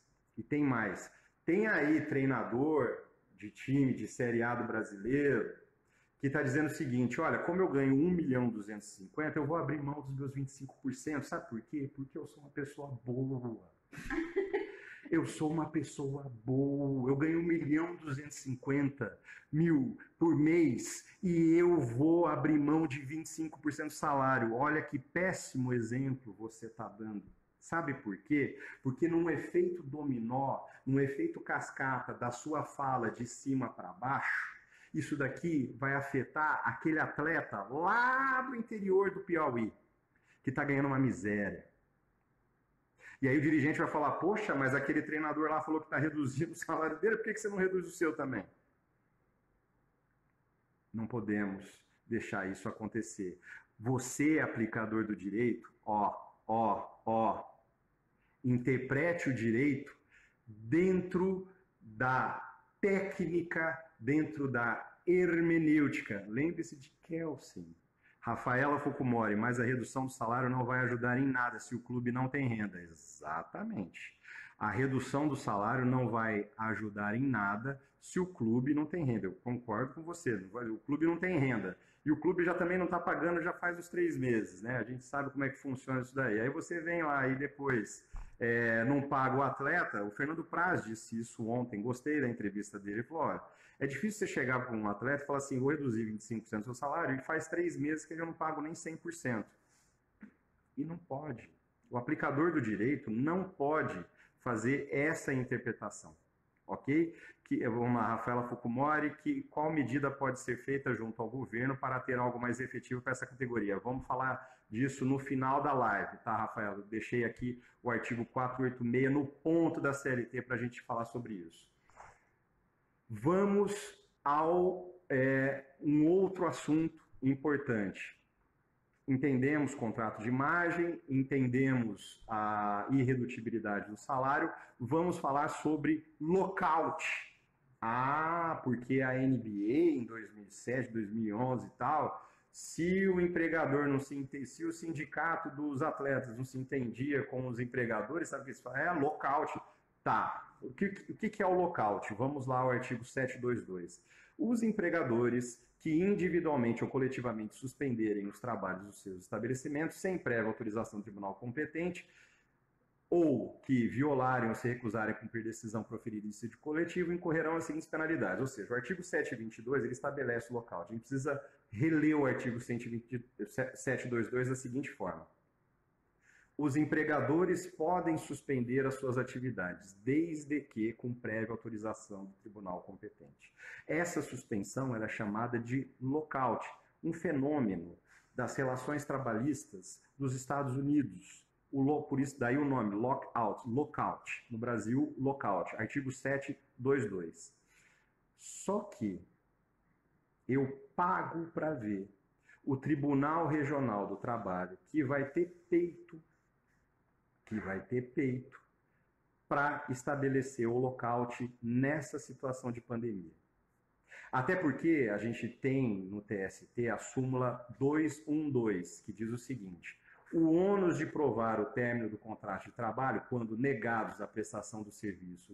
Tem aí treinador de time de Série A do brasileiro, que está dizendo o seguinte: olha, como eu ganho 1.250.000, eu vou abrir mão dos meus 25%. Sabe por quê? Porque eu sou uma pessoa boa. Eu sou uma pessoa boa. Eu ganho 1.250.000 por mês e eu vou abrir mão de 25% do salário. Olha que péssimo exemplo você está dando. Sabe por quê? Porque num efeito dominó, num efeito cascata da sua fala de cima para baixo, isso daqui vai afetar aquele atleta lá do interior do Piauí, que está ganhando uma miséria. E aí o dirigente vai falar: poxa, mas aquele treinador lá falou que está reduzindo o salário dele, por que você não reduz o seu também? Não podemos deixar isso acontecer. Você, aplicador do direito, interprete o direito dentro da técnica, dentro da hermenêutica. Lembre-se de Kelsen. Rafaela Fukumori, mas a redução do salário não vai ajudar em nada se o clube não tem renda. Exatamente. A redução do salário não vai ajudar em nada se o clube não tem renda. Eu concordo com você. O clube não tem renda. E o clube já também não está pagando já faz uns 3 meses, né? A gente sabe como é que funciona isso daí. Aí você vem lá e depois não paga o atleta. O Fernando Praz disse isso ontem. Gostei da entrevista dele. Ele falou, olha, é difícil você chegar para um atleta e falar assim, vou reduzir 25% do seu salário e faz 3 meses que eu não pago nem 100%. E não pode. O aplicador do direito não pode fazer essa interpretação, ok? Vamos lá, Rafaela Fukumori, qual medida pode ser feita junto ao governo para ter algo mais efetivo para essa categoria? Vamos falar disso no final da live, tá, Rafaela? Eu deixei aqui o artigo 486 no ponto da CLT para a gente falar sobre isso. Vamos ao um outro assunto importante. Entendemos contrato de imagem, entendemos a irredutibilidade do salário, vamos falar sobre lockout. Porque a NBA em 2007, 2011 e tal, se o empregador não se o sindicato dos atletas não se entendia com os empregadores, sabe o que isso fala? Lockout. Tá. O que é o lockout? Vamos lá ao artigo 722. Os empregadores que individualmente ou coletivamente suspenderem os trabalhos dos seus estabelecimentos sem prévia autorização do tribunal competente ou que violarem ou se recusarem a cumprir decisão proferida em sítio coletivo incorrerão as seguintes penalidades. Ou seja, o artigo 722 ele estabelece o lockout. A gente precisa reler o artigo 722 da seguinte forma. Os empregadores podem suspender as suas atividades, desde que com prévia autorização do tribunal competente. Essa suspensão era chamada de lockout, um fenômeno das relações trabalhistas dos Estados Unidos. Por isso daí o nome, lockout. No Brasil, lockout, artigo 722. Só que eu pago para ver o Tribunal Regional do Trabalho, que vai ter peito para estabelecer o lockout nessa situação de pandemia. Até porque a gente tem no TST a súmula 212, que diz o seguinte: o ônus de provar o término do contrato de trabalho, quando negados a prestação do serviço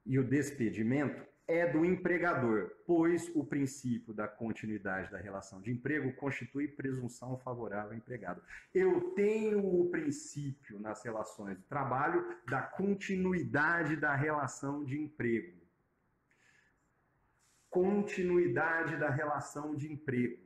e o despedimento, é do empregador, pois o princípio da continuidade da relação de emprego constitui presunção favorável ao empregado. Eu tenho o princípio nas relações de trabalho da continuidade da relação de emprego. Continuidade da relação de emprego.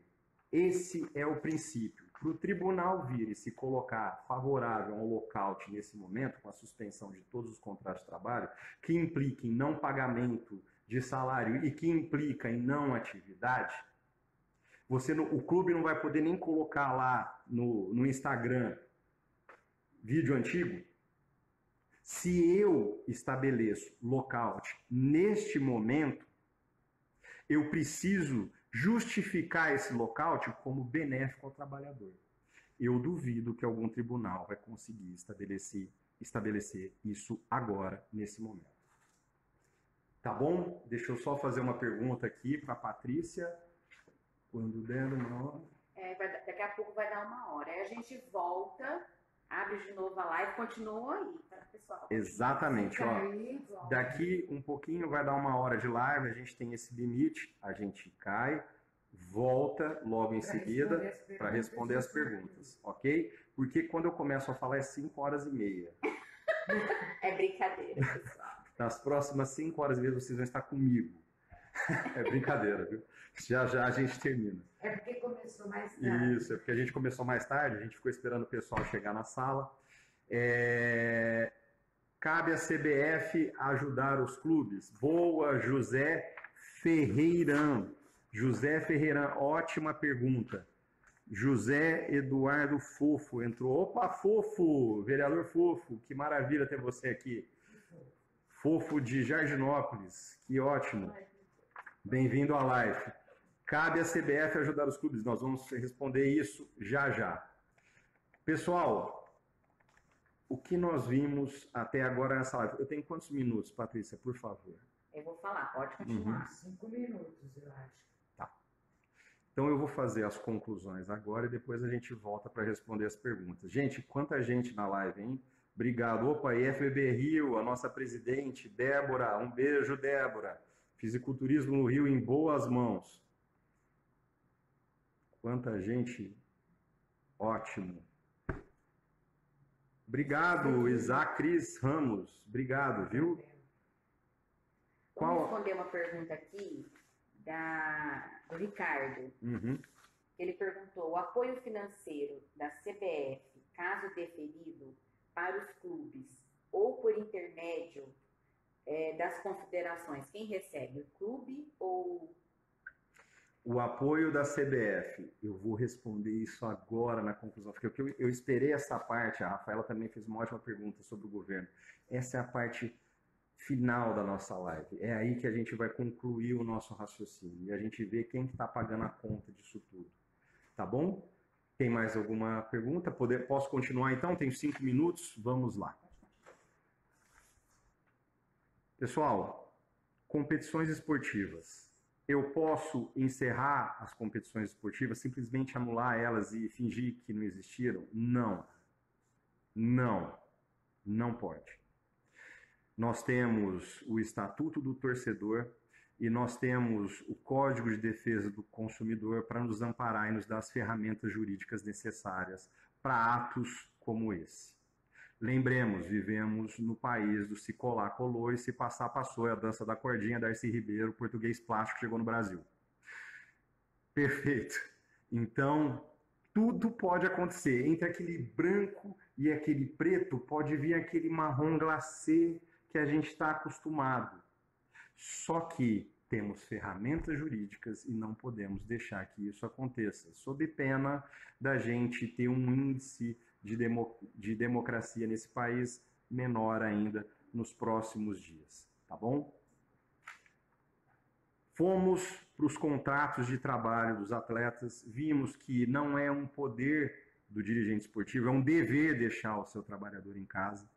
Esse é o princípio. Para o tribunal vir e se colocar favorável ao lockout nesse momento, com a suspensão de todos os contratos de trabalho, que implica em não pagamento de salário e que implica em não atividade, o clube não vai poder nem colocar lá no Instagram vídeo antigo. Se eu estabeleço lockout neste momento, eu preciso justificar esse lockout como benéfico ao trabalhador. Eu duvido que algum tribunal vai conseguir estabelecer isso agora, nesse momento. Tá bom? Deixa eu só fazer uma pergunta aqui para a Patrícia. Quando der uma hora... daqui a pouco vai dar 1 hora. Aí a gente volta, abre de novo a live, continua aí, tá, pessoal? Exatamente. Ó, daqui um pouquinho vai dar 1 hora de live, a gente tem esse limite, a gente cai, volta logo em seguida para responder as perguntas, ok? Porque quando eu começo a falar é 5h30. É brincadeira, pessoal. Nas próximas 5h30 vocês vão estar comigo. É brincadeira, viu? Já a gente termina. É porque começou mais tarde. Isso, é porque a gente começou mais tarde, a gente ficou esperando o pessoal chegar na sala. Cabe à CBF ajudar os clubes. Boa, José Ferreirão. José Ferreirão, ótima pergunta. José Eduardo Fofo entrou. Opa, Fofo! Vereador Fofo, que maravilha ter você aqui. Fofo de Jardinópolis, que ótimo. Bem-vindo à live. Cabe à CBF ajudar os clubes, nós vamos responder isso já já. Pessoal, o que nós vimos até agora nessa live? Eu tenho quantos minutos, Patrícia, por favor? Eu vou falar, pode continuar. 5 minutos, eu acho. Tá. Então eu vou fazer as conclusões agora e depois a gente volta para responder as perguntas. Gente, quanta gente na live, hein? Obrigado. Opa, IFBB Rio, a nossa presidente, Débora. Um beijo, Débora. Fisiculturismo no Rio em boas mãos. Quanta gente. Ótimo. Obrigado, Isaac Cris Ramos. Obrigado, viu? Vamos responder uma pergunta aqui do Ricardo. Ele perguntou: o apoio financeiro da CBF, caso deferido, para os clubes ou por intermédio das confederações, quem recebe? O clube ou... O apoio da CBF, eu vou responder isso agora na conclusão, porque eu esperei essa parte, a Rafaela também fez uma ótima pergunta sobre o governo. Essa é a parte final da nossa live, é aí que a gente vai concluir o nosso raciocínio, e a gente vê quem está pagando a conta disso tudo, tá bom? Tem mais alguma pergunta? Posso continuar então? Tenho 5 minutos, vamos lá. Pessoal, competições esportivas. Eu posso encerrar as competições esportivas, simplesmente anular elas e fingir que não existiram? Não. Não. Não pode. Nós temos o Estatuto do Torcedor e nós temos o Código de Defesa do Consumidor para nos amparar e nos dar as ferramentas jurídicas necessárias para atos como esse. Lembremos, vivemos no país do se colar, colou e se passar, passou. É a dança da cordinha, Darcy Ribeiro, português plástico, chegou no Brasil. Perfeito. Então, tudo pode acontecer. Entre aquele branco e aquele preto, pode vir aquele marrom glacê que a gente está acostumado. Só que temos ferramentas jurídicas e não podemos deixar que isso aconteça, sob pena da gente ter um índice de democracia nesse país menor ainda nos próximos dias, tá bom? Fomos para os contratos de trabalho dos atletas, vimos que não é um poder do dirigente esportivo, é um dever deixar o seu trabalhador em casa.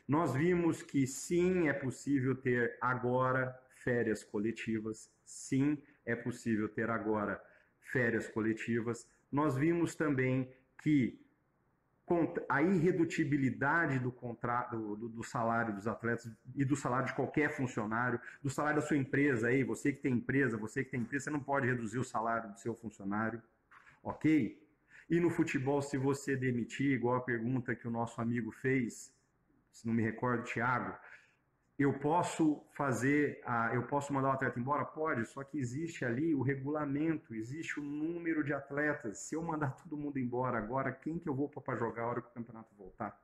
Nós vimos que sim, é possível ter agora férias coletivas, sim, é possível ter agora férias coletivas. Nós vimos também que a irredutibilidade do contrato, do salário dos atletas e do salário de qualquer funcionário, do salário da sua empresa aí, você que tem empresa, você não pode reduzir o salário do seu funcionário, ok? E no futebol, se você demitir, igual a pergunta que o nosso amigo fez, se não me recordo, Thiago, eu posso mandar o atleta embora? Pode, só que existe ali o regulamento, existe o número de atletas. Se eu mandar todo mundo embora agora, quem que eu vou para jogar a hora que o campeonato voltar?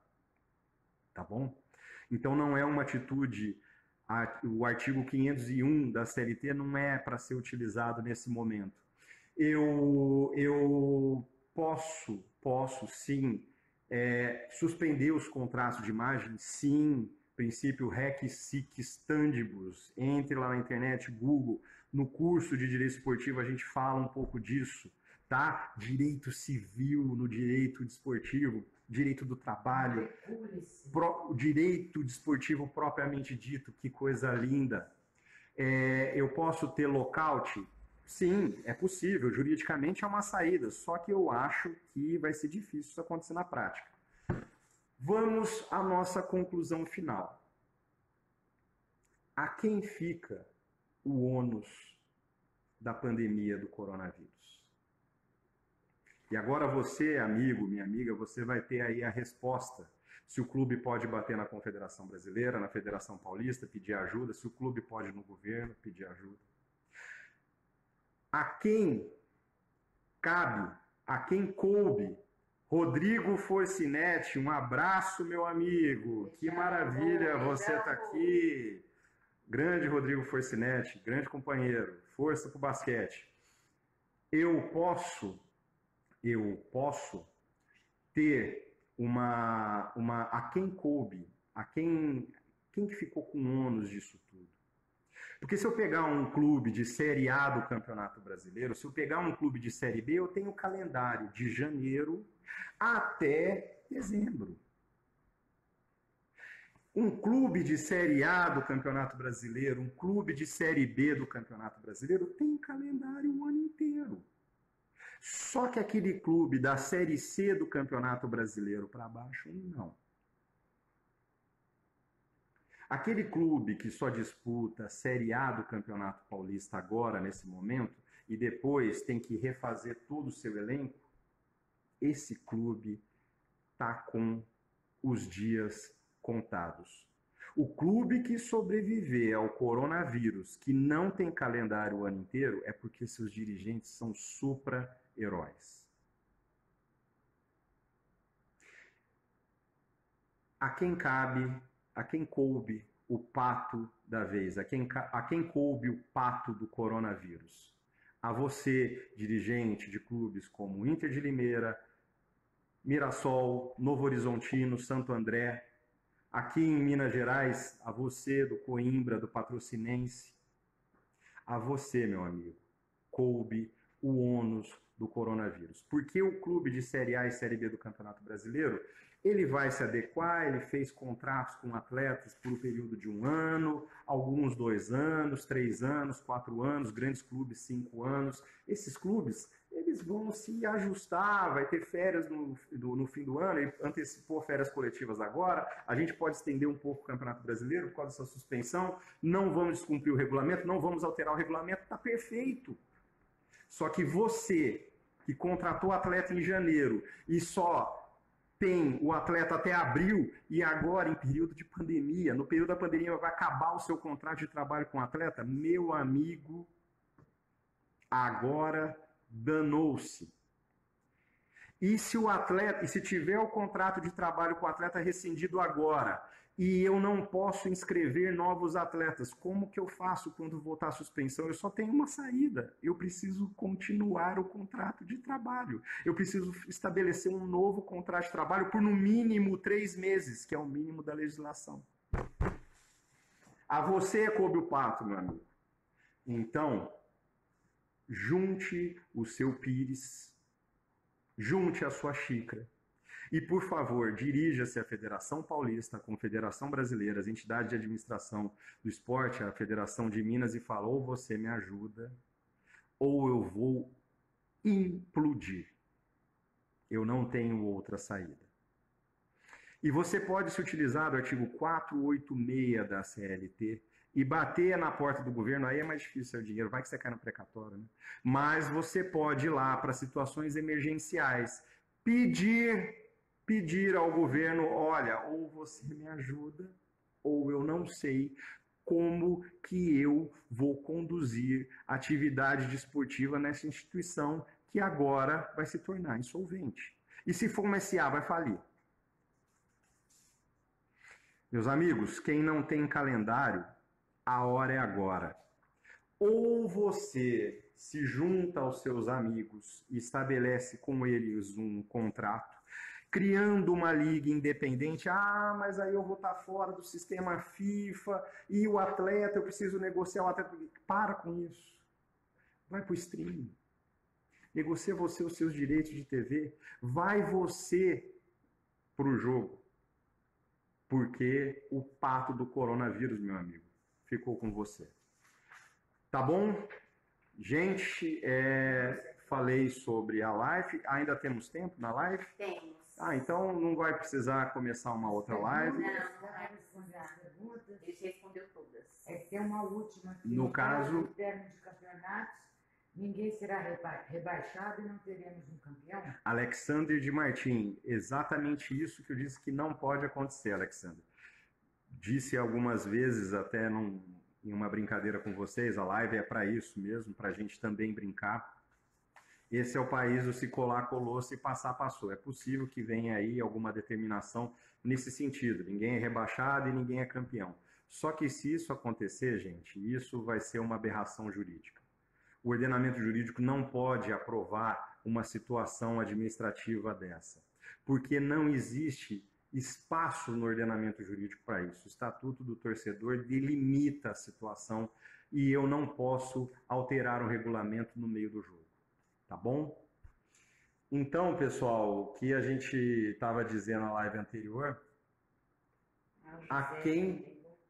Tá bom? Então não é uma atitude, o artigo 501 da CLT não é para ser utilizado nesse momento. Eu posso sim, suspender os contratos de imagem, sim. Princípio REC SIC Standibus, entre lá na internet, Google, no curso de Direito Esportivo a gente fala um pouco disso, tá? Direito civil no direito desportivo, direito do trabalho, direito desportivo propriamente dito, que coisa linda. Eu posso ter lockout? Sim, é possível, juridicamente é uma saída, só que eu acho que vai ser difícil isso acontecer na prática. Vamos à nossa conclusão final. A quem fica o ônus da pandemia do coronavírus? E agora você, amigo, minha amiga, você vai ter aí a resposta. Se o clube pode bater na Confederação Brasileira, na Federação Paulista, pedir ajuda, se o clube pode ir no governo, pedir ajuda. A quem cabe, a quem coube, Rodrigo Forcinetti, um abraço, meu amigo. Que maravilha você está aqui. Grande Rodrigo Forcinetti, grande companheiro. Força pro basquete. Eu posso ter a quem coube, quem que ficou com o ônus disso tudo. Porque se eu pegar um clube de Série A do Campeonato Brasileiro, se eu pegar um clube de Série B, eu tenho o calendário de janeiro até dezembro. Um clube de Série A do Campeonato Brasileiro, um clube de Série B do Campeonato Brasileiro tem calendário o ano inteiro. Só que aquele clube da Série C do Campeonato Brasileiro para baixo, não. Aquele clube que só disputa a Série A do Campeonato Paulista agora, nesse momento, e depois tem que refazer todo o seu elenco, esse clube está com os dias contados. O clube que sobreviver ao coronavírus, que não tem calendário o ano inteiro, é porque seus dirigentes são supra-heróis. A quem coube o pato da vez, a quem coube o pato do coronavírus? A você, dirigente de clubes como Inter de Limeira, Mirassol, Novo Horizontino, Santo André, aqui em Minas Gerais, a você do Coimbra, do Patrocinense, a você, meu amigo, coube o ônus do coronavírus. Porque o clube de Série A e Série B do Campeonato Brasileiro, ele vai se adequar, ele fez contratos com atletas por um período de 1 ano, alguns 2 anos, 3 anos, 4 anos, grandes clubes 5 anos. Esses clubes, eles vão se ajustar, vai ter férias no fim do ano, ele antecipou férias coletivas agora, a gente pode estender um pouco o Campeonato Brasileiro por causa dessa suspensão, não vamos descumprir o regulamento, não vamos alterar o regulamento, está perfeito. Só que você, que contratou o atleta em janeiro e só tem o atleta até abril e agora em período de pandemia, no período da pandemia vai acabar o seu contrato de trabalho com o atleta, meu amigo, agora danou-se. E se tiver o contrato de trabalho com o atleta rescindido agora, e eu não posso inscrever novos atletas, como que eu faço quando voltar a suspensão? Eu só tenho uma saída, eu preciso continuar o contrato de trabalho. Eu preciso estabelecer um novo contrato de trabalho por no mínimo 3 meses, que é o mínimo da legislação. A você coube o pato, meu amigo. Então, junte o seu pires, junte a sua xícara. E, por favor, dirija-se à Federação Paulista, à Confederação Brasileira, às entidades de administração do esporte, à Federação de Minas e fala, ou você me ajuda, ou eu vou implodir. Eu não tenho outra saída. E você pode se utilizar do artigo 486 da CLT e bater na porta do governo, aí é mais difícil o dinheiro, vai que você cai no precatório, né? Mas você pode ir lá para situações emergenciais, pedir ao governo, olha, ou você me ajuda, ou eu não sei como que eu vou conduzir atividade desportiva nessa instituição que agora vai se tornar insolvente. E se for uma SA, vai falir. Meus amigos, quem não tem calendário, a hora é agora. Ou você se junta aos seus amigos e estabelece com eles um contrato, criando uma liga independente. Ah, mas aí eu vou estar fora do sistema FIFA e o atleta, eu preciso negociar o atleta. Para com isso. Vai para o streaming. Negocia você os seus direitos de TV. Vai você para o jogo. Porque o pato do coronavírus, meu amigo, ficou com você. Tá bom? Gente, falei sobre a live. Ainda temos tempo na live? Temos. Ah, então não vai precisar começar uma outra live. Não vai precisar. Ele respondeu todas. Tem uma última aqui. No caso, no término de campeonatos, ninguém será rebaixado e não teremos um campeão? Alexander de Martim, exatamente isso que eu disse que não pode acontecer, Alexander. Disse algumas vezes, até em uma brincadeira com vocês, a live é para isso mesmo, para a gente também brincar. Esse é o país do se colar, colou, se passar, passou. É possível que venha aí alguma determinação nesse sentido. Ninguém é rebaixado e ninguém é campeão. Só que se isso acontecer, gente, isso vai ser uma aberração jurídica. O ordenamento jurídico não pode aprovar uma situação administrativa dessa, porque não existe espaço no ordenamento jurídico para isso. O Estatuto do Torcedor delimita a situação e eu não posso alterar o regulamento no meio do jogo. Tá bom? Então, pessoal, o que a gente estava dizendo na live anterior,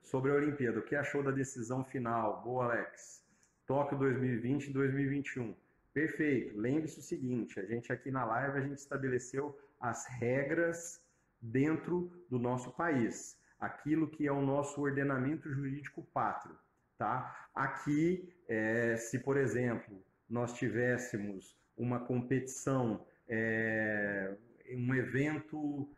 sobre a Olimpíada, o que achou da decisão final? Boa, Alex. Tóquio 2020 e 2021. Perfeito. Lembre-se o seguinte, a gente aqui na live, a gente estabeleceu as regras dentro do nosso país. Aquilo que é o nosso ordenamento jurídico pátrio, tá? Aqui, se, por exemplo, nós tivéssemos uma competição, um evento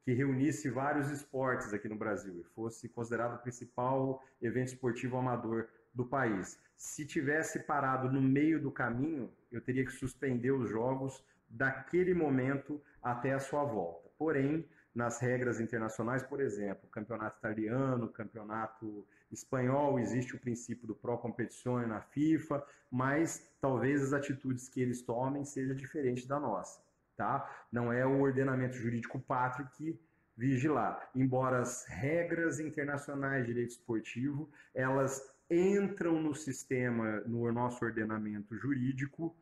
que reunisse vários esportes aqui no Brasil e fosse considerado o principal evento esportivo amador do país. Se tivesse parado no meio do caminho, eu teria que suspender os jogos daquele momento até a sua volta. Porém, nas regras internacionais, por exemplo, campeonato italiano, campeonato espanhol, existe o princípio do pro competizione na FIFA, mas talvez as atitudes que eles tomem sejam diferentes da nossa, tá? Não é o ordenamento jurídico pátrio que vige lá. Embora as regras internacionais de direito esportivo, elas entram no sistema, no nosso ordenamento jurídico.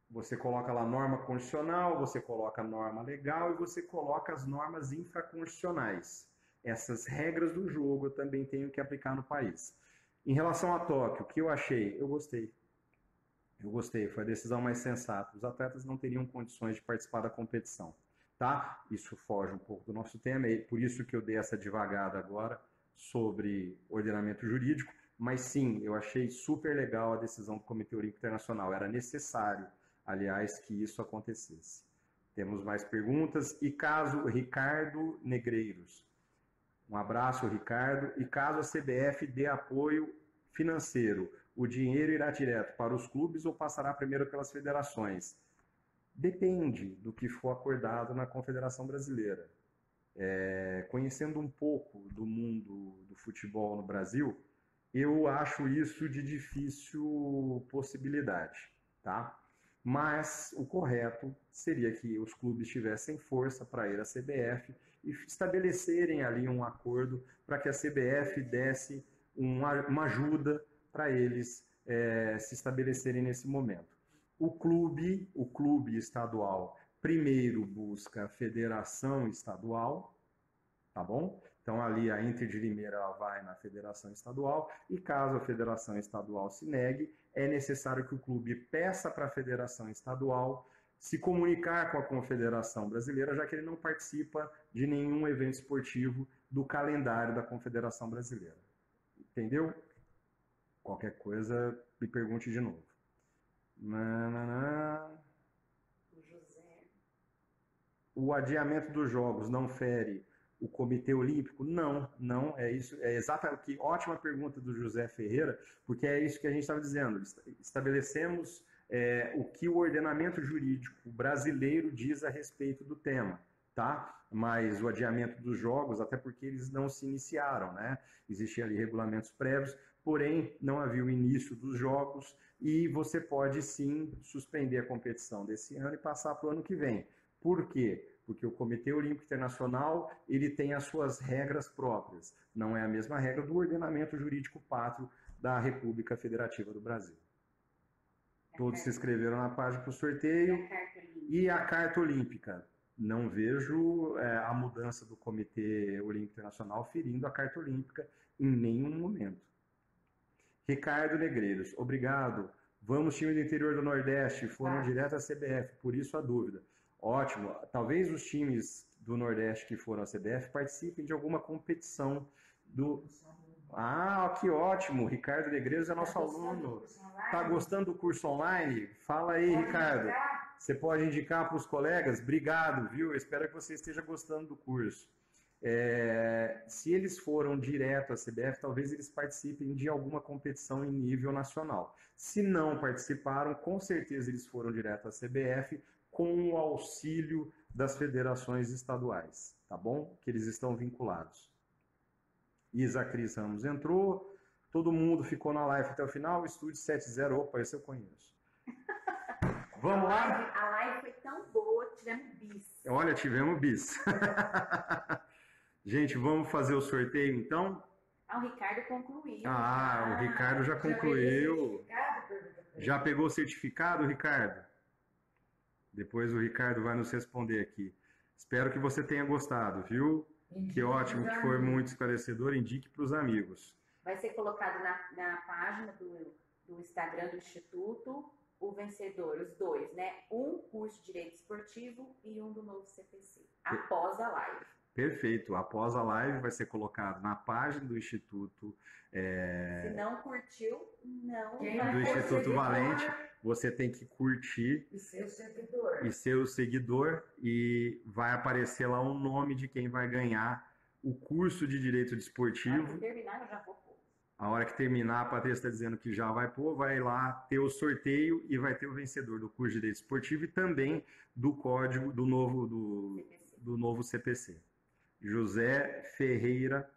Você coloca lá norma constitucional, você coloca norma legal e você coloca as normas infraconstitucionais. Essas regras do jogo eu também tenho que aplicar no país. Em relação a Tóquio, o que eu achei? Eu gostei. Eu gostei, foi a decisão mais sensata. Os atletas não teriam condições de participar da competição, tá? Isso foge um pouco do nosso tema, e por isso que eu dei essa divagada agora sobre ordenamento jurídico, mas sim, eu achei super legal a decisão do Comitê Olímpico Internacional. Era necessário, aliás, que isso acontecesse. Temos mais perguntas. E caso Ricardo Negreiros. Um abraço, Ricardo. E caso a CBF dê apoio financeiro, o dinheiro irá direto para os clubes ou passará primeiro pelas federações? Depende do que for acordado na Confederação Brasileira. Conhecendo um pouco do mundo do futebol no Brasil, eu acho isso de difícil possibilidade, tá? Mas o correto seria que os clubes tivessem força para ir à CBF e estabelecerem ali um acordo para que a CBF desse uma ajuda para eles se estabelecerem nesse momento. O clube estadual primeiro busca a federação estadual, tá bom? Então ali a Inter de Limeira ela vai na federação estadual e caso a federação estadual se negue, é necessário que o clube peça para a federação estadual se comunicar com a Confederação Brasileira, já que ele não participa de nenhum evento esportivo do calendário da Confederação Brasileira. Entendeu? Qualquer coisa, me pergunte de novo. O adiamento dos jogos não fere o Comitê Olímpico? Não, é isso, é exatamente, ótima pergunta do José Ferreira, porque é isso que a gente estava dizendo, estabelecemos o que o ordenamento jurídico brasileiro diz a respeito do tema, tá? Mas o adiamento dos jogos, até porque eles não se iniciaram, né? Existiam ali regulamentos prévios, porém não havia o início dos jogos e você pode sim suspender a competição desse ano e passar para o ano que vem. Por quê? Porque o Comitê Olímpico Internacional ele tem as suas regras próprias. Não é a mesma regra do ordenamento jurídico pátrio da República Federativa do Brasil. Todos se inscreveram na página para o sorteio. E a Carta Olímpica? Não vejo a mudança do Comitê Olímpico Internacional ferindo a Carta Olímpica em nenhum momento. Ricardo Negreiros, obrigado. Vamos, time do interior do Nordeste, foram direto à CBF, por isso a dúvida. Ótimo. Talvez os times do Nordeste que foram à CBF participem de alguma competição do... Ah, que ótimo. Ricardo Negreiros é nosso aluno. Está gostando do curso online? Fala aí, Ricardo. Você pode indicar para os colegas? Obrigado, viu? Eu espero que você esteja gostando do curso. Se eles foram direto à CBF, talvez eles participem de alguma competição em nível nacional. Se não participaram, com certeza eles foram direto à CBF com o auxílio das federações estaduais, tá bom? Que eles estão vinculados. Isa Cris Ramos entrou, todo mundo ficou na live até o final, Estúdio 70, opa, esse eu conheço. Vamos lá? A live foi tão boa, tivemos bis. Olha, tivemos bis. Gente, vamos fazer o sorteio então? O Ricardo concluiu. O Ricardo já concluiu. Já pegou o certificado, Ricardo? Depois o Ricardo vai nos responder aqui. Espero que você tenha gostado, viu? Que ótimo, que foi muito esclarecedor. Indique para os amigos. Vai ser colocado na página do Instagram do Instituto o vencedor, os dois, né? Um curso de Direito Esportivo e um do novo CPC, após a live. Perfeito. Após a live vai ser colocado na página do Instituto. Se não curtiu, não vai. Do Instituto Valente, você tem que curtir. E ser o seguidor. E ser o seguidor. E vai aparecer lá o nome de quem vai ganhar o curso de Direito Desportivo. Se terminar, eu já vou pôr. A hora que terminar, a Patrícia está dizendo que já vai pôr, vai lá ter o sorteio e vai ter o vencedor do curso de Direito Esportivo e também do código do novo CPC. José Ferreira,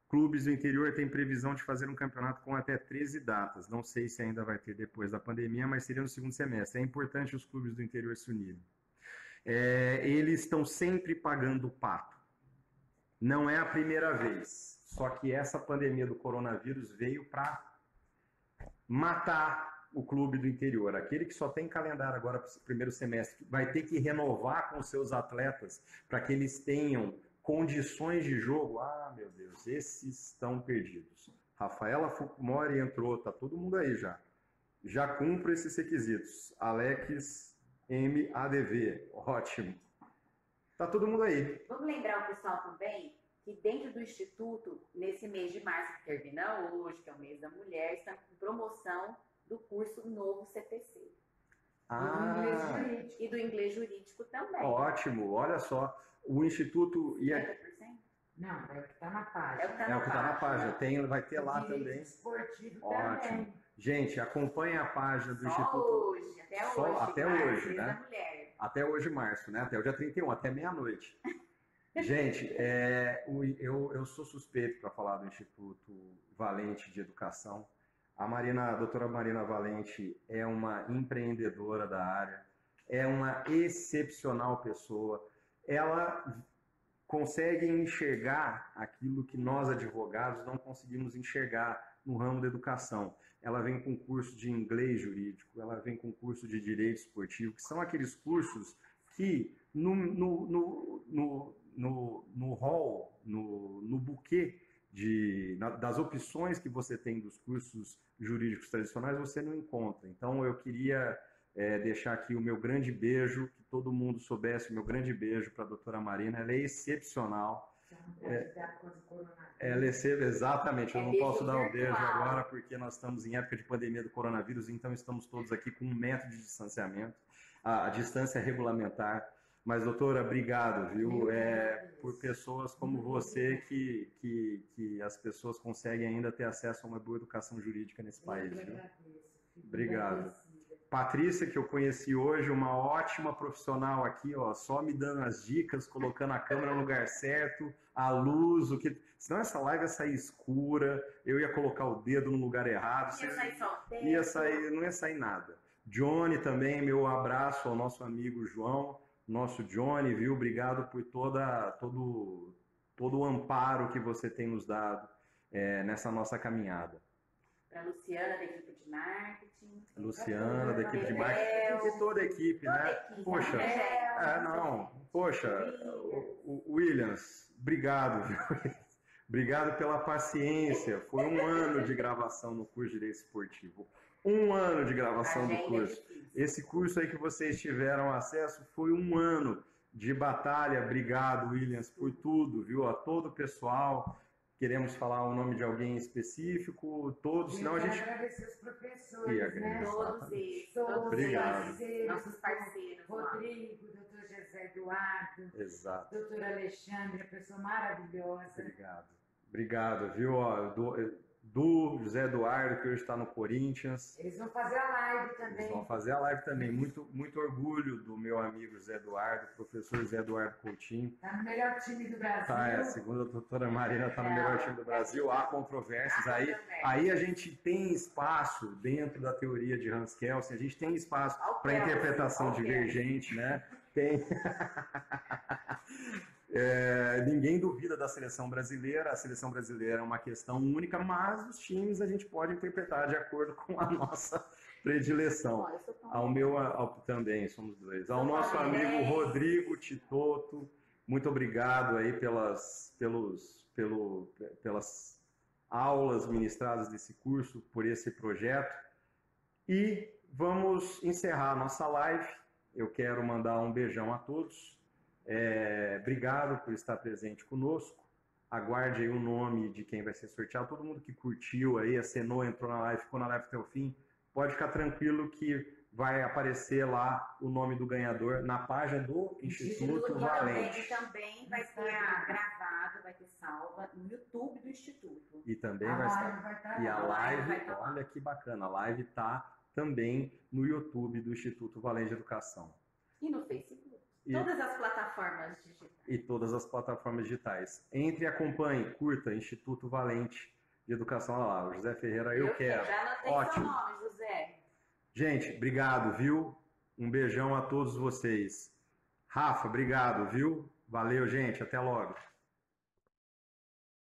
clubes do interior têm previsão de fazer um campeonato com até 13 datas. Não sei se ainda vai ter depois da pandemia, mas seria no segundo semestre. É importante os clubes do interior se unirem. Eles estão sempre pagando o pato. Não é a primeira vez. Só que essa pandemia do coronavírus veio para matar o clube do interior. Aquele que só tem calendário agora para o primeiro semestre, vai ter que renovar com seus atletas para que eles tenham condições de jogo. Ah, meu Deus, esses estão perdidos. Rafaela Fukumori entrou, tá todo mundo aí já. Já cumpre esses requisitos. Alex MADV, ótimo. Tá todo mundo aí. Vamos lembrar o pessoal também que dentro do Instituto, nesse mês de março que termina hoje, que é o mês da mulher, está com promoção do curso novo CPC. E do inglês jurídico também. Ótimo, olha só. O Instituto... 50%? Não, é o que está na página. É o que está na página. Vai ter lá também. Esportivo ótimo. Também. Gente, acompanhe a página do Só Instituto. Hoje, até hoje, né? Da mulher. Até hoje, março, né? Até o dia 31, até meia-noite. Gente, eu sou suspeito para falar do Instituto Valente de Educação. A doutora Marina Valente é uma empreendedora da área, é uma excepcional pessoa. Ela consegue enxergar aquilo que nós, advogados, não conseguimos enxergar no ramo da educação. Ela vem com curso de inglês jurídico, ela vem com curso de direito esportivo, que são aqueles cursos que no hall, no buquê das opções que você tem dos cursos jurídicos tradicionais, você não encontra. Então, eu queria deixar aqui o meu grande beijo, que todo mundo soubesse o meu grande beijo para a doutora Marina. Ela é excepcional. Exatamente, eu não posso dar um beijo agora, porque nós estamos em época de pandemia do coronavírus, então estamos todos aqui com um metro de distanciamento, a distância regulamentar. Mas, doutora, obrigado, viu? Por pessoas como você que as pessoas conseguem ainda ter acesso a uma boa educação jurídica nesse país, viu? Obrigado. Patrícia, que eu conheci hoje, uma ótima profissional aqui, ó, só me dando as dicas, colocando a câmera no lugar certo, a luz, senão essa live ia sair escura, eu ia colocar o dedo no lugar errado, não ia sair nada. Johnny também, meu abraço ao nosso amigo João, nosso Johnny, viu? Obrigado por todo o amparo que você tem nos dado nessa nossa caminhada. Para Luciana, da equipe de marketing. Luciana, da equipe de marketing. E toda a equipe, né? Poxa, o Williams, obrigado, viu? Obrigado pela paciência. Foi um ano de gravação no curso de Direito Esportivo. Um ano de gravação do curso. Esse curso aí que vocês tiveram acesso foi um ano de batalha. Obrigado, Williams, por tudo, viu? A todo o pessoal. Queremos falar o nome de alguém específico, todos, senão a gente... agradecer os professores, né? Todos eles. Obrigado. Nossos parceiros. Rodrigo, doutor José Eduardo. Exato. Doutor Alexandre, pessoa maravilhosa. Obrigado, viu? Do José Eduardo, que hoje está no Corinthians. Eles vão fazer a live também. Muito, muito orgulho do meu amigo José Eduardo, professor José Eduardo Coutinho. Está no melhor time do Brasil. Segundo a doutora Marina, está no melhor time do Brasil. Há controvérsias. Aí a gente tem espaço dentro da teoria de Hans Kelsen, a gente tem espaço para interpretação divergente, né? Tem. Ninguém duvida da seleção brasileira. A seleção brasileira é uma questão única, mas os times a gente pode interpretar de acordo com a nossa predileção. Também somos dois. Ao nosso amigo Rodrigo Titoto, muito obrigado aí pelas aulas ministradas desse curso, por esse projeto. E vamos encerrar a nossa live. Eu quero mandar um beijão a todos. Obrigado por estar presente conosco. Aguarde aí o nome de quem vai ser sorteado. Todo mundo que curtiu aí, acenou, entrou na live, ficou na live até o fim, pode ficar tranquilo que vai aparecer lá o nome do ganhador na página do Instituto Valente. Também vai ser gravado, vai ter salva no YouTube do Instituto. E também vai estar. E a live, olha que bacana, a live está também no YouTube do Instituto Valente de Educação. E no Facebook. Todas as plataformas digitais. E todas as plataformas digitais. Entre e acompanhe, curta Instituto Valente de Educação. Olha lá, o José Ferreira, eu quero. Já anotei ótimo. Seu nome, José. Gente, obrigado, viu? Um beijão a todos vocês. Rafa, obrigado, viu? Valeu, gente. Até logo.